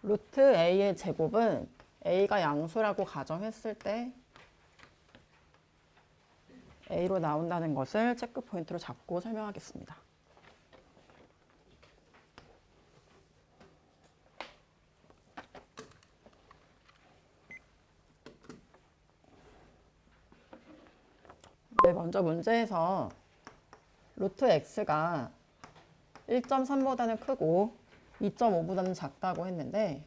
루트 a의 제곱은 a가 양수라고 가정했을 때 a로 나온다는 것을 체크 포인트로 잡고 설명하겠습니다. 네, 먼저 문제에서 루트 x가 1.3보다는 크고 2.5보다는 작다고 했는데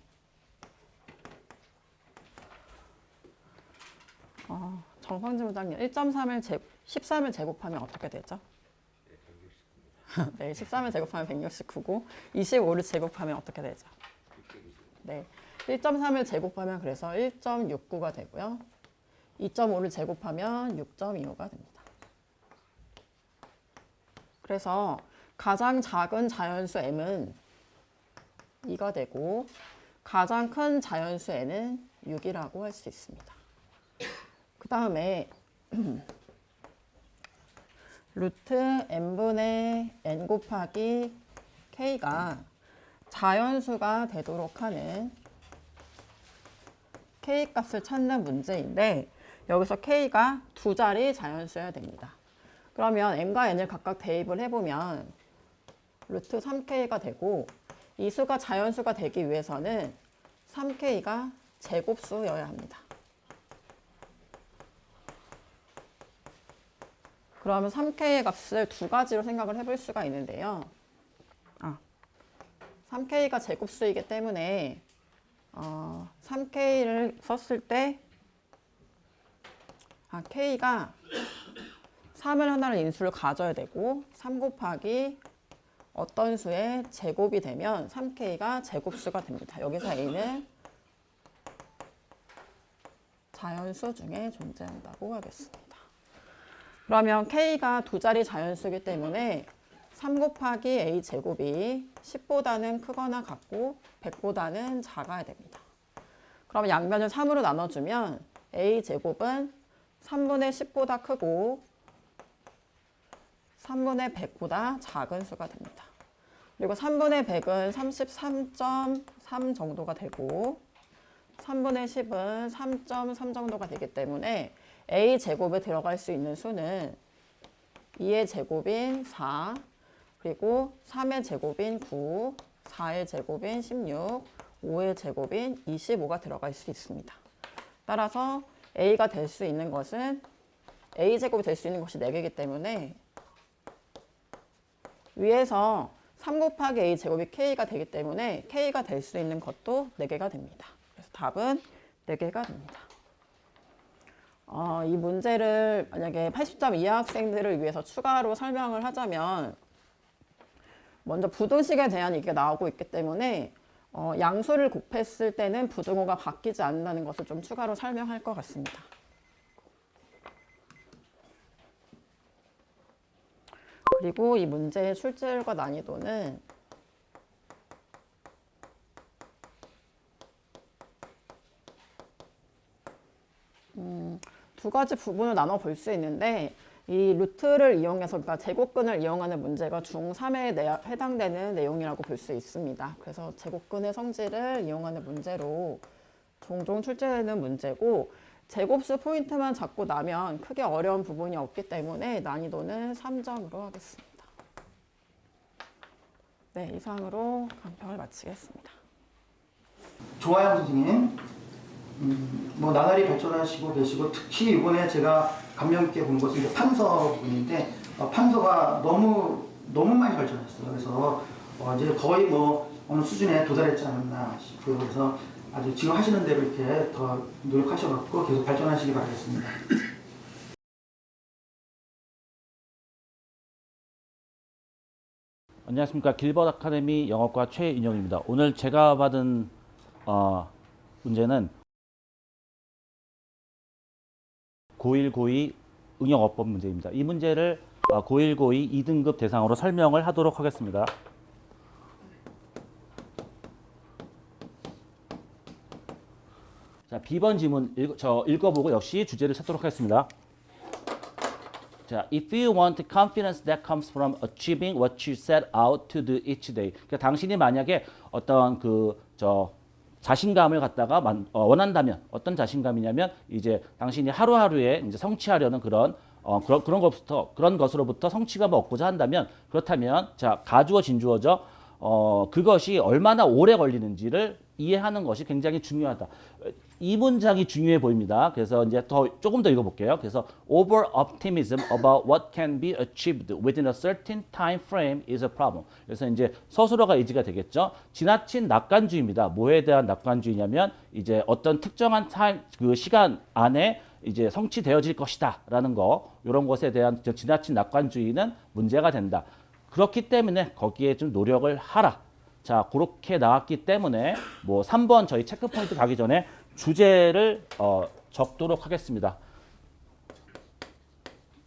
정성진 부장님 1.3을 13을 제곱하면 어떻게 되죠? 네, 13을 제곱하면 169고 25를 제곱하면 어떻게 되죠? 네, 1.3을 제곱하면 그래서 1.69가 되고요. 2.5를 제곱하면 6.25가 됩니다. 그래서 가장 작은 자연수 m은 2가 되고 가장 큰 자연수 n은 6이라고 할 수 있습니다. 그 다음에 루트 n분의 n 곱하기 k가 자연수가 되도록 하는 k 값을 찾는 문제인데 여기서 k가 두 자리 자연수여야 됩니다. 그러면 m과 n을 각각 대입을 해보면 루트 3k가 되고 이 수가 자연수가 되기 위해서는 3k가 제곱수여야 합니다. 그러면 3k의 값을 두 가지로 생각을 해볼 수가 있는데요. 3k가 제곱수이기 때문에 3k를 썼을 때 k가 3을 하나를 인수를 가져야 되고 3 곱하기 어떤 수의 제곱이 되면 3k가 제곱수가 됩니다. 여기서 a는 자연수 중에 존재한다고 하겠습니다. 그러면 k가 두 자리 자연수이기 때문에 3 곱하기 a 제곱이 10보다는 크거나 같고 100보다는 작아야 됩니다. 그러면 양면을 3으로 나눠주면 a 제곱은 3분의 10보다 크고 3분의 100보다 작은 수가 됩니다. 그리고 3분의 100은 33.3 정도가 되고 3분의 10은 3.3 정도가 되기 때문에 a 제곱에 들어갈 수 있는 수는 2의 제곱인 4, 그리고 3의 제곱인 9, 4의 제곱인 16, 5의 제곱인 25가 들어갈 수 있습니다. 따라서 a가 될 수 있는 것은 a 제곱이 될 수 있는 것이 4개이기 때문에 위에서 3 곱하기 a 제곱이 k가 되기 때문에 k가 될 수 있는 것도 4개가 됩니다. 그래서 답은 4개가 됩니다. 이 문제를 만약에 80점 이하 학생들을 위해서 추가로 설명을 하자면 먼저 부등식에 대한 얘기가 나오고 있기 때문에 양수를 곱했을 때는 부등호가 바뀌지 않는다는 것을 좀 추가로 설명할 것 같습니다. 그리고 이 문제의 출제율과 난이도는 두 가지 부분을 나눠 볼 수 있는데 이 루트를 이용해서 그러니까 제곱근을 이용하는 문제가 중3에 해당되는 내용이라고 볼 수 있습니다. 그래서 제곱근의 성질을 이용하는 문제로 종종 출제되는 문제고 제곱수 포인트만 잡고 나면 크게 어려운 부분이 없기 때문에 난이도는 3점으로 하겠습니다. 네, 이상으로 강평을 마치겠습니다. 좋아요, 선생님. 뭐 나날이 발전하시고 계시고 특히 이번에 제가 감명 깊게 본 것은 이제 판서 부분인데 판서가 너무 너무 많이 발전했어요. 그래서 이제 거의 뭐 어느 수준에 도달했지 않았나 싶고요. 그래서 아주 지금 하시는 대로 이렇게 더 노력하셔갖고 계속 발전하시기 바라겠습니다. 안녕하십니까. 길벗 아카데미 영어과 최인영입니다. 오늘 제가 받은 문제는 고1, 고2 응용어법 문제입니다. 이 문제를 고1, 고2 2등급 대상으로 설명을 하도록 하겠습니다. 자, B번 지문 읽어보고 역시 주제를 찾도록 하겠습니다. 자, if you want confidence that comes from achieving what you set out to do each day. 그러니까 당신이 만약에 어떤 자신감을 갖다가 원한다면 어떤 자신감이냐면 이제 당신이 하루하루에 이제 성취하려는 그런 것으로부터 성취감을 얻고자 한다면 그렇다면 자, 가주어 진주어죠. 그것이 얼마나 오래 걸리는지를 이해하는 것이 굉장히 중요하다. 이 문장이 중요해 보입니다. 그래서 이제 조금 더 읽어볼게요. 그래서 over optimism about what can be achieved within a certain time frame is a problem. 그래서 이제 서술어가 의지가 되겠죠. 지나친 낙관주의입니다. 뭐에 대한 낙관주의냐면 이제 어떤 특정한 시간 안에 이제 성취되어질 것이다라는 거, 이런 것에 대한 지나친 낙관주의는 문제가 된다. 그렇기 때문에 거기에 좀 노력을 하라. 자, 그렇게 나왔기 때문에 뭐 3번 저희 체크 포인트 가기 전에 주제를 적도록 하겠습니다.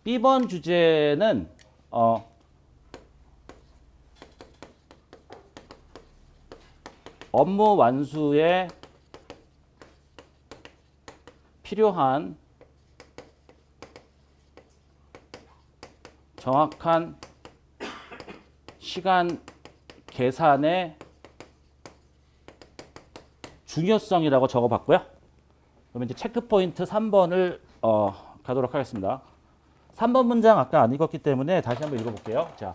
B번 주제는 업무 완수에 필요한 정확한 시간 계산의 중요성이라고 적어봤고요. 그러면 이제 체크 포인트 3번을 가도록 하겠습니다. 3번 문장 아까 안 읽었기 때문에 다시 한번 읽어볼게요. 자,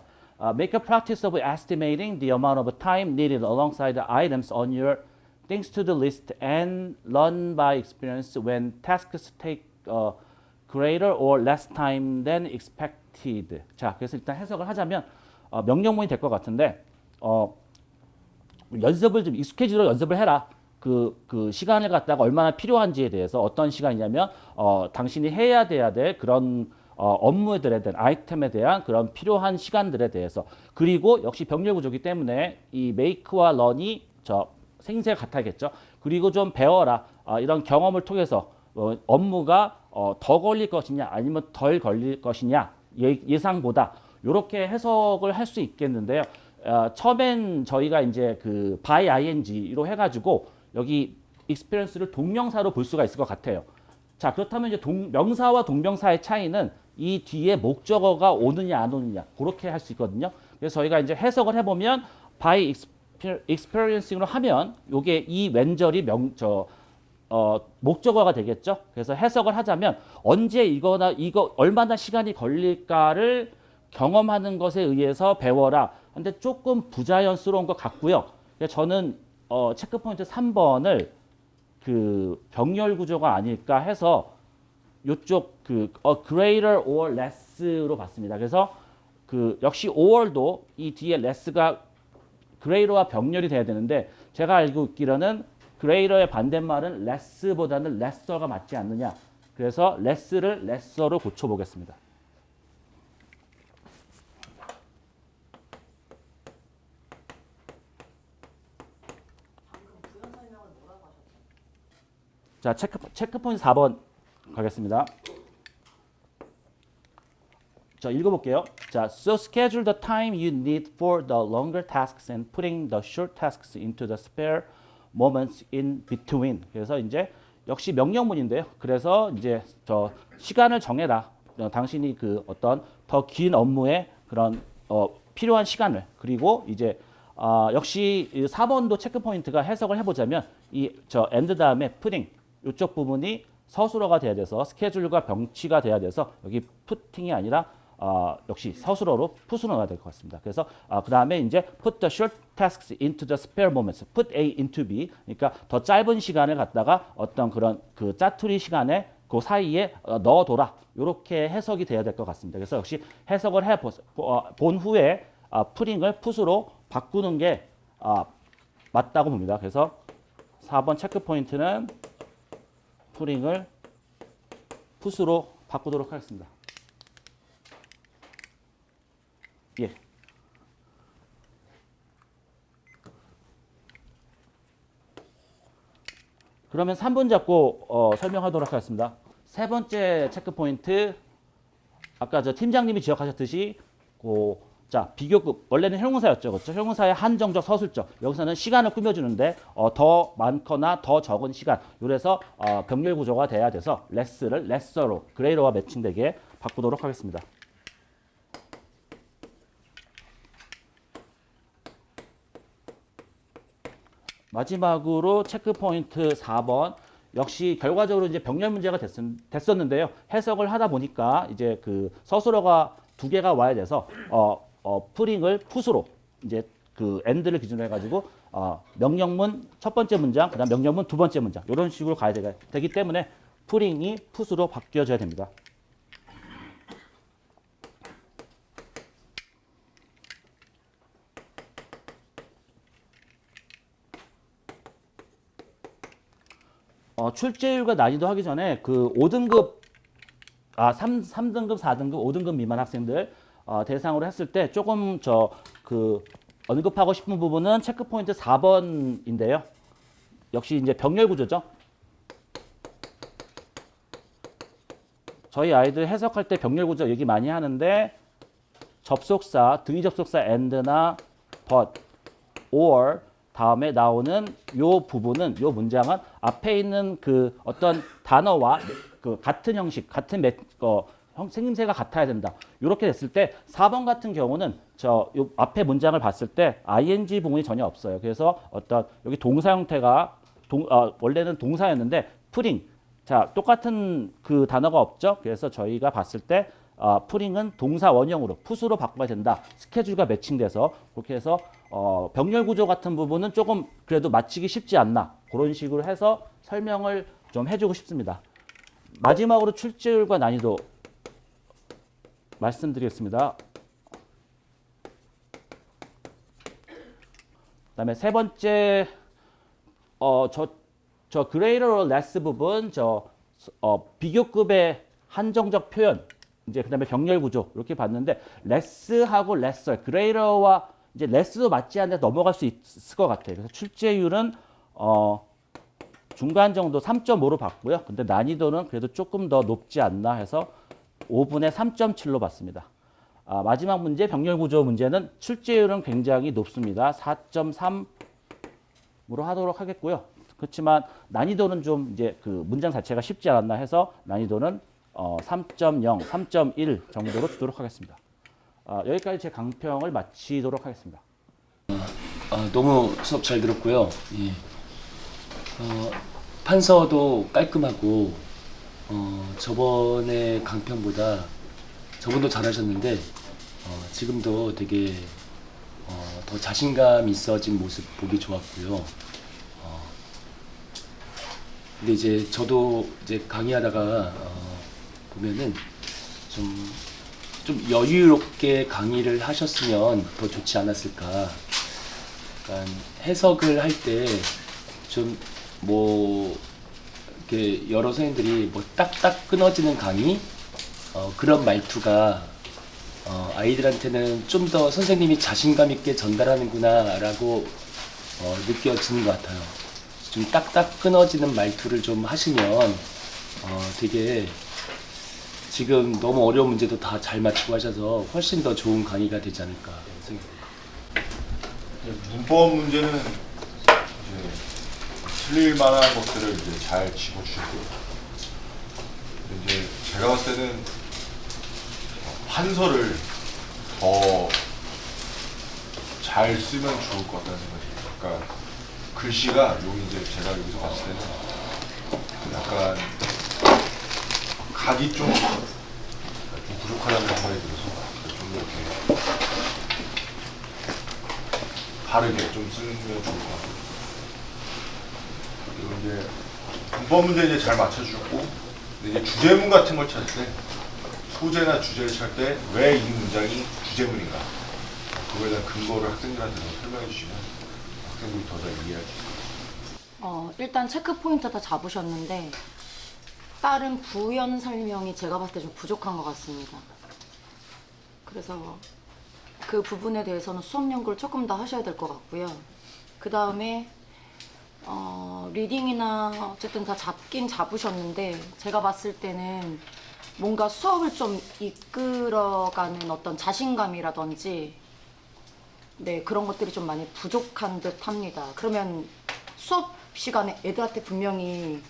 make a practice of estimating the amount of time needed alongside the items on your things to do list and learn by experience when tasks take greater or less time than expected. 자, 그래서 일단 해석을 하자면 명령문이 될 것 같은데 연습을 좀 익숙해지도록 연습을 해라. 그 시간을 갖다가 얼마나 필요한지에 대해서 어떤 시간이냐면 당신이 해야 될 그런 업무들에 대한 아이템에 대한 그런 필요한 시간들에 대해서 그리고 역시 병렬 구조이기 때문에 이 make와 learn이 생세 같아야겠죠. 그리고 좀 배워라. 이런 경험을 통해서 업무가 더 걸릴 것이냐 아니면 덜 걸릴 것이냐 예상보다 이렇게 해석을 할 수 있겠는데요. 처음엔 저희가 이제 그 by ing로 해가지고 여기 experience를 동명사로 볼 수가 있을 것 같아요. 자, 그렇다면 이제 명사와 동명사의 차이는 이 뒤에 목적어가 오느냐 안 오느냐 그렇게 할 수 있거든요. 그래서 저희가 이제 해석을 해보면 by experiencing으로 하면 요게 이 왼절이 목적어가 되겠죠. 그래서 해석을 하자면 언제 이거 얼마나 시간이 걸릴까를 경험하는 것에 의해서 배워라. 근데 조금 부자연스러운 것 같고요. 저는 체크 포인트 3번을 그 병렬 구조가 아닐까 해서 요쪽 greater or less로 봤습니다. 그래서 역시 or도 이 뒤에 less가 greater와 병렬이 돼야 되는데 제가 알고 있기로는 greater의 반대말은 less보다는 lesser가 맞지 않느냐. 그래서 less를 lesser로 고쳐보겠습니다. 자, 체크 포인트 4번 가겠습니다. 자, 읽어볼게요. 자, so schedule the time you need for the longer tasks and putting the short tasks into the spare moments in between. 그래서 이제 역시 명령문인데요. 그래서 이제 시간을 정해라. 당신이 그 어떤 더 긴 업무에 그런 필요한 시간을 그리고 이제 역시 4번도 체크 포인트가 해석을 해보자면 end 다음에 putting 이쪽 부분이 서술어가 돼야 돼서 스케줄과 병치가 돼야 돼서 여기 putting이 아니라 역시 서술어로 푸순어가 될 것 같습니다. 그래서 그 다음에 이제 put the short tasks into the spare moments, put A into B. 그러니까 더 짧은 시간을 갖다가 어떤 그런 그 짜투리 시간에 그 사이에 넣어둬라. 이렇게 해석이 돼야 될 것 같습니다. 그래서 역시 해석을 해본 후에 프링을 풋으로 바꾸는 게 맞다고 봅니다. 그래서 4번 체크 포인트는 프링을 풋으로 바꾸도록 하겠습니다. 예. 그러면 3분 잡고 설명하도록 하겠습니다. 세 번째 체크 포인트, 아까 저 팀장님이 지적하셨듯이 자, 비교급, 원래는 형용사였죠. 그렇죠? 형용사의 한정적, 서술적. 여기서는 시간을 꾸며주는데 더 많거나 더 적은 시간. 그래서 병렬 구조가 돼야 돼서 less를 lesser로, greater와 매칭되게 바꾸도록 하겠습니다. 마지막으로 체크 포인트 4번. 역시 결과적으로 이제 병렬 문제가 됐었는데요. 해석을 하다 보니까 이제 그 서술어가 2개가 와야 돼서 프링을 풋으로 이제 그 end를 기준으로 해가지고 명령문 첫 번째 문장, 그다음 명령문 두 번째 문장 이런 식으로 가야 되기 때문에 프링이 풋으로 바뀌어져야 됩니다. 출제율과 난이도 하기 전에 그 5등급, 3등급, 4등급, 5등급 미만 학생들 대상으로 했을 때 조금 언급하고 싶은 부분은 체크 포인트 4번인데요. 역시 이제 병렬 구조죠. 저희 아이들 해석할 때 병렬 구조 얘기 많이 하는데 접속사, 등위 접속사 and나 but, or 다음에 나오는 요 부분은, 요 문장은 앞에 있는 그 어떤 단어와 그 같은 형식, 같은 생김새가 같아야 된다. 이렇게 됐을 때 4번 같은 경우는 요 앞에 문장을 봤을 때 ing 부분이 전혀 없어요. 그래서 여기 동사 형태가 원래는 동사였는데 프링, 자 똑같은 그 단어가 없죠. 그래서 저희가 봤을 때 프링은 동사 원형으로 풋으로 바꿔야 된다. 스케줄과 매칭돼서 그렇게 해서 병렬 구조 같은 부분은 조금 그래도 맞히기 쉽지 않나 그런 식으로 해서 설명을 좀 해주고 싶습니다. 마지막으로 출제율과 난이도 말씀드리겠습니다. 그다음에 세 번째 저 greater or less 부분 비교급의 한정적 표현 이제 그다음에 병렬 구조 이렇게 봤는데 less하고 lesser, greater와 이제 less도 맞지 않는데 넘어갈 수 있을 것 같아요. 그래서 출제율은 중간 정도 3.5로 봤고요. 근데 난이도는 그래도 조금 더 높지 않나 해서 5분의 3.7로 봤습니다. 마지막 문제 병렬 구조 문제는 출제율은 굉장히 높습니다. 4.3으로 하도록 하겠고요. 그렇지만 난이도는 좀 이제 그 문장 자체가 쉽지 않았나 해서 난이도는 3.0, 3.1 정도로 주도록 하겠습니다. 여기까지 제 강평을 마치도록 하겠습니다. 너무 수업 잘 들었고요. 예. 판서도 깔끔하고 저번에 강평보다 저번도 잘하셨는데 지금도 되게 더 자신감 있어진 모습 보기 좋았고요. 근데 이제 저도 이제 강의하다가 보면은 좀 여유롭게 강의를 하셨으면 더 좋지 않았을까. 약간 해석을 할 때 좀 이렇게 여러 선생님들이 딱딱 끊어지는 강의 그런 말투가 아이들한테는 좀 더 선생님이 자신감 있게 전달하는구나라고 느껴지는 것 같아요. 좀 딱딱 끊어지는 말투를 좀 하시면 되게 지금 너무 어려운 문제도 다 잘 맞추고 하셔서 훨씬 더 좋은 강의가 되지 않을까 생각합니다. 문법 문제는 이제 틀릴 만한 것들을 이제 잘 집어주셨고요. 이제 제가 봤을 때는 판서를 더 잘 쓰면 좋을 것 같다는 생각이 들어요. 그러니까 글씨가 이제 제가 여기서 봤을 때는 약간 각이 좀 부족하다는 생각이 들어서 좀 이렇게 바르게 좀 쓰면 좋을 것 같아요. 그리고 이제 문법 문제 이제 잘 맞춰주셨고, 근데 이제 주제문 같은 걸 찾을 때 소재나 주제를 찾을 때 왜 이 문장이 주제문인가 그거에 대한 근거를 학생들한테 더 설명해 주시면 학생들이 더 잘 이해할 수 있을 것 같아요. 일단 체크 포인트 다 잡으셨는데 다른 부연 설명이 제가 봤을 때 좀 부족한 것 같습니다. 그래서 그 부분에 대해서는 수업 연구를 조금 더 하셔야 될 것 같고요. 그 다음에 리딩이나 어쨌든 다 잡긴 잡으셨는데 제가 봤을 때는 뭔가 수업을 좀 이끌어가는 어떤 자신감이라든지 네, 그런 것들이 좀 많이 부족한 듯 합니다. 그러면 수업 시간에 애들한테 분명히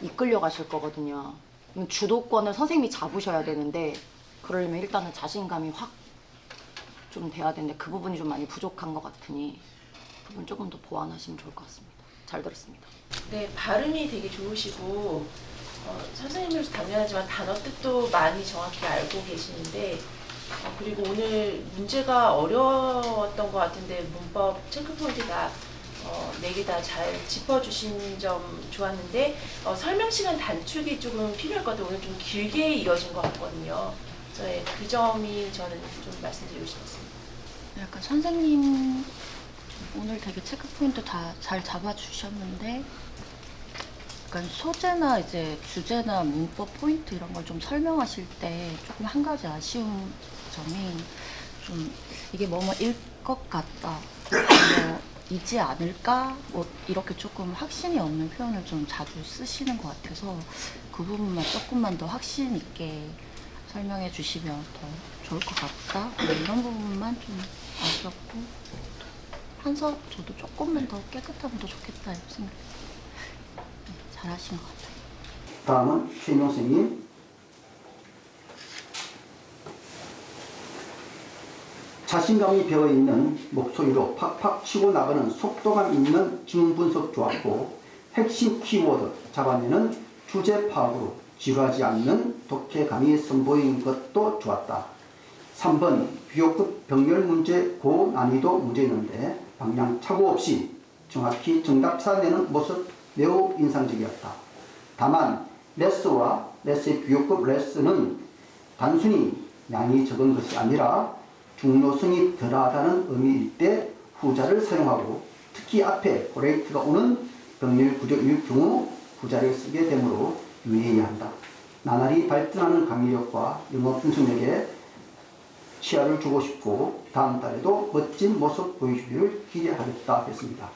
이끌려 가실 거거든요. 그럼 주도권을 선생님이 잡으셔야 되는데 그러려면 일단은 자신감이 확 좀 돼야 되는데 그 부분이 좀 많이 부족한 것 같으니 그 부분 조금 더 보완하시면 좋을 것 같습니다. 잘 들었습니다. 네, 발음이 되게 좋으시고 선생님으로서 당연하지만 단어 뜻도 많이 정확히 알고 계시는데 그리고 오늘 문제가 어려웠던 것 같은데 문법 체크포인트 다 4개 다 잘 짚어주신 점 좋았는데 설명 시간 단축이 조금 필요할 것 같아요. 오늘 좀 길게 이어진 것 같거든요. 그래서 그 점이 저는 좀 말씀드리고 싶었습니다. 약간 선생님 오늘 되게 체크 포인트 다 잘 잡아주셨는데 약간 소재나 이제 주제나 문법 포인트 이런 걸 좀 설명하실 때 조금 한 가지 아쉬운 점이 좀 이게 뭐뭐일 것 같다, 뭐 이지 않을까, 뭐 이렇게 조금 확신이 없는 표현을 좀 자주 쓰시는 것 같아서 그 부분만 조금만 더 확신 있게 설명해 주시면 더 좋을 것 같다. 뭐 이런 부분만 좀 아쉬웠고 한서 저도 조금만 더 깨끗하면 더 좋겠다 이런 생각. 잘하신 것 같아요. 다음은 최인용 선생님. 자신감이 배어있는 목소리로 팍팍 치고 나가는 속도감 있는 지문 분석 좋았고 핵심 키워드 잡아내는 주제 파악으로 지루하지 않는 독해감이 선보인 것도 좋았다. 3번 비교급 병렬 문제 고난이도 문제였는데 방향 착오 없이 정확히 정답 찾아내는 모습 매우 인상적이었다. 다만 레스와 레스의 비교급 레스는 단순히 양이 적은 것이 아니라 중요성이 덜하다는 의미일 때 후자를 사용하고 특히 앞에 브레이크가 오는 병렬 구조일 경우 후자를 쓰게 되므로 유의해야 한다. 나날이 발전하는 강의력과 영어 분석력에 치아를 주고 싶고 다음 달에도 멋진 모습 보여주기를 기대하겠다 했습니다.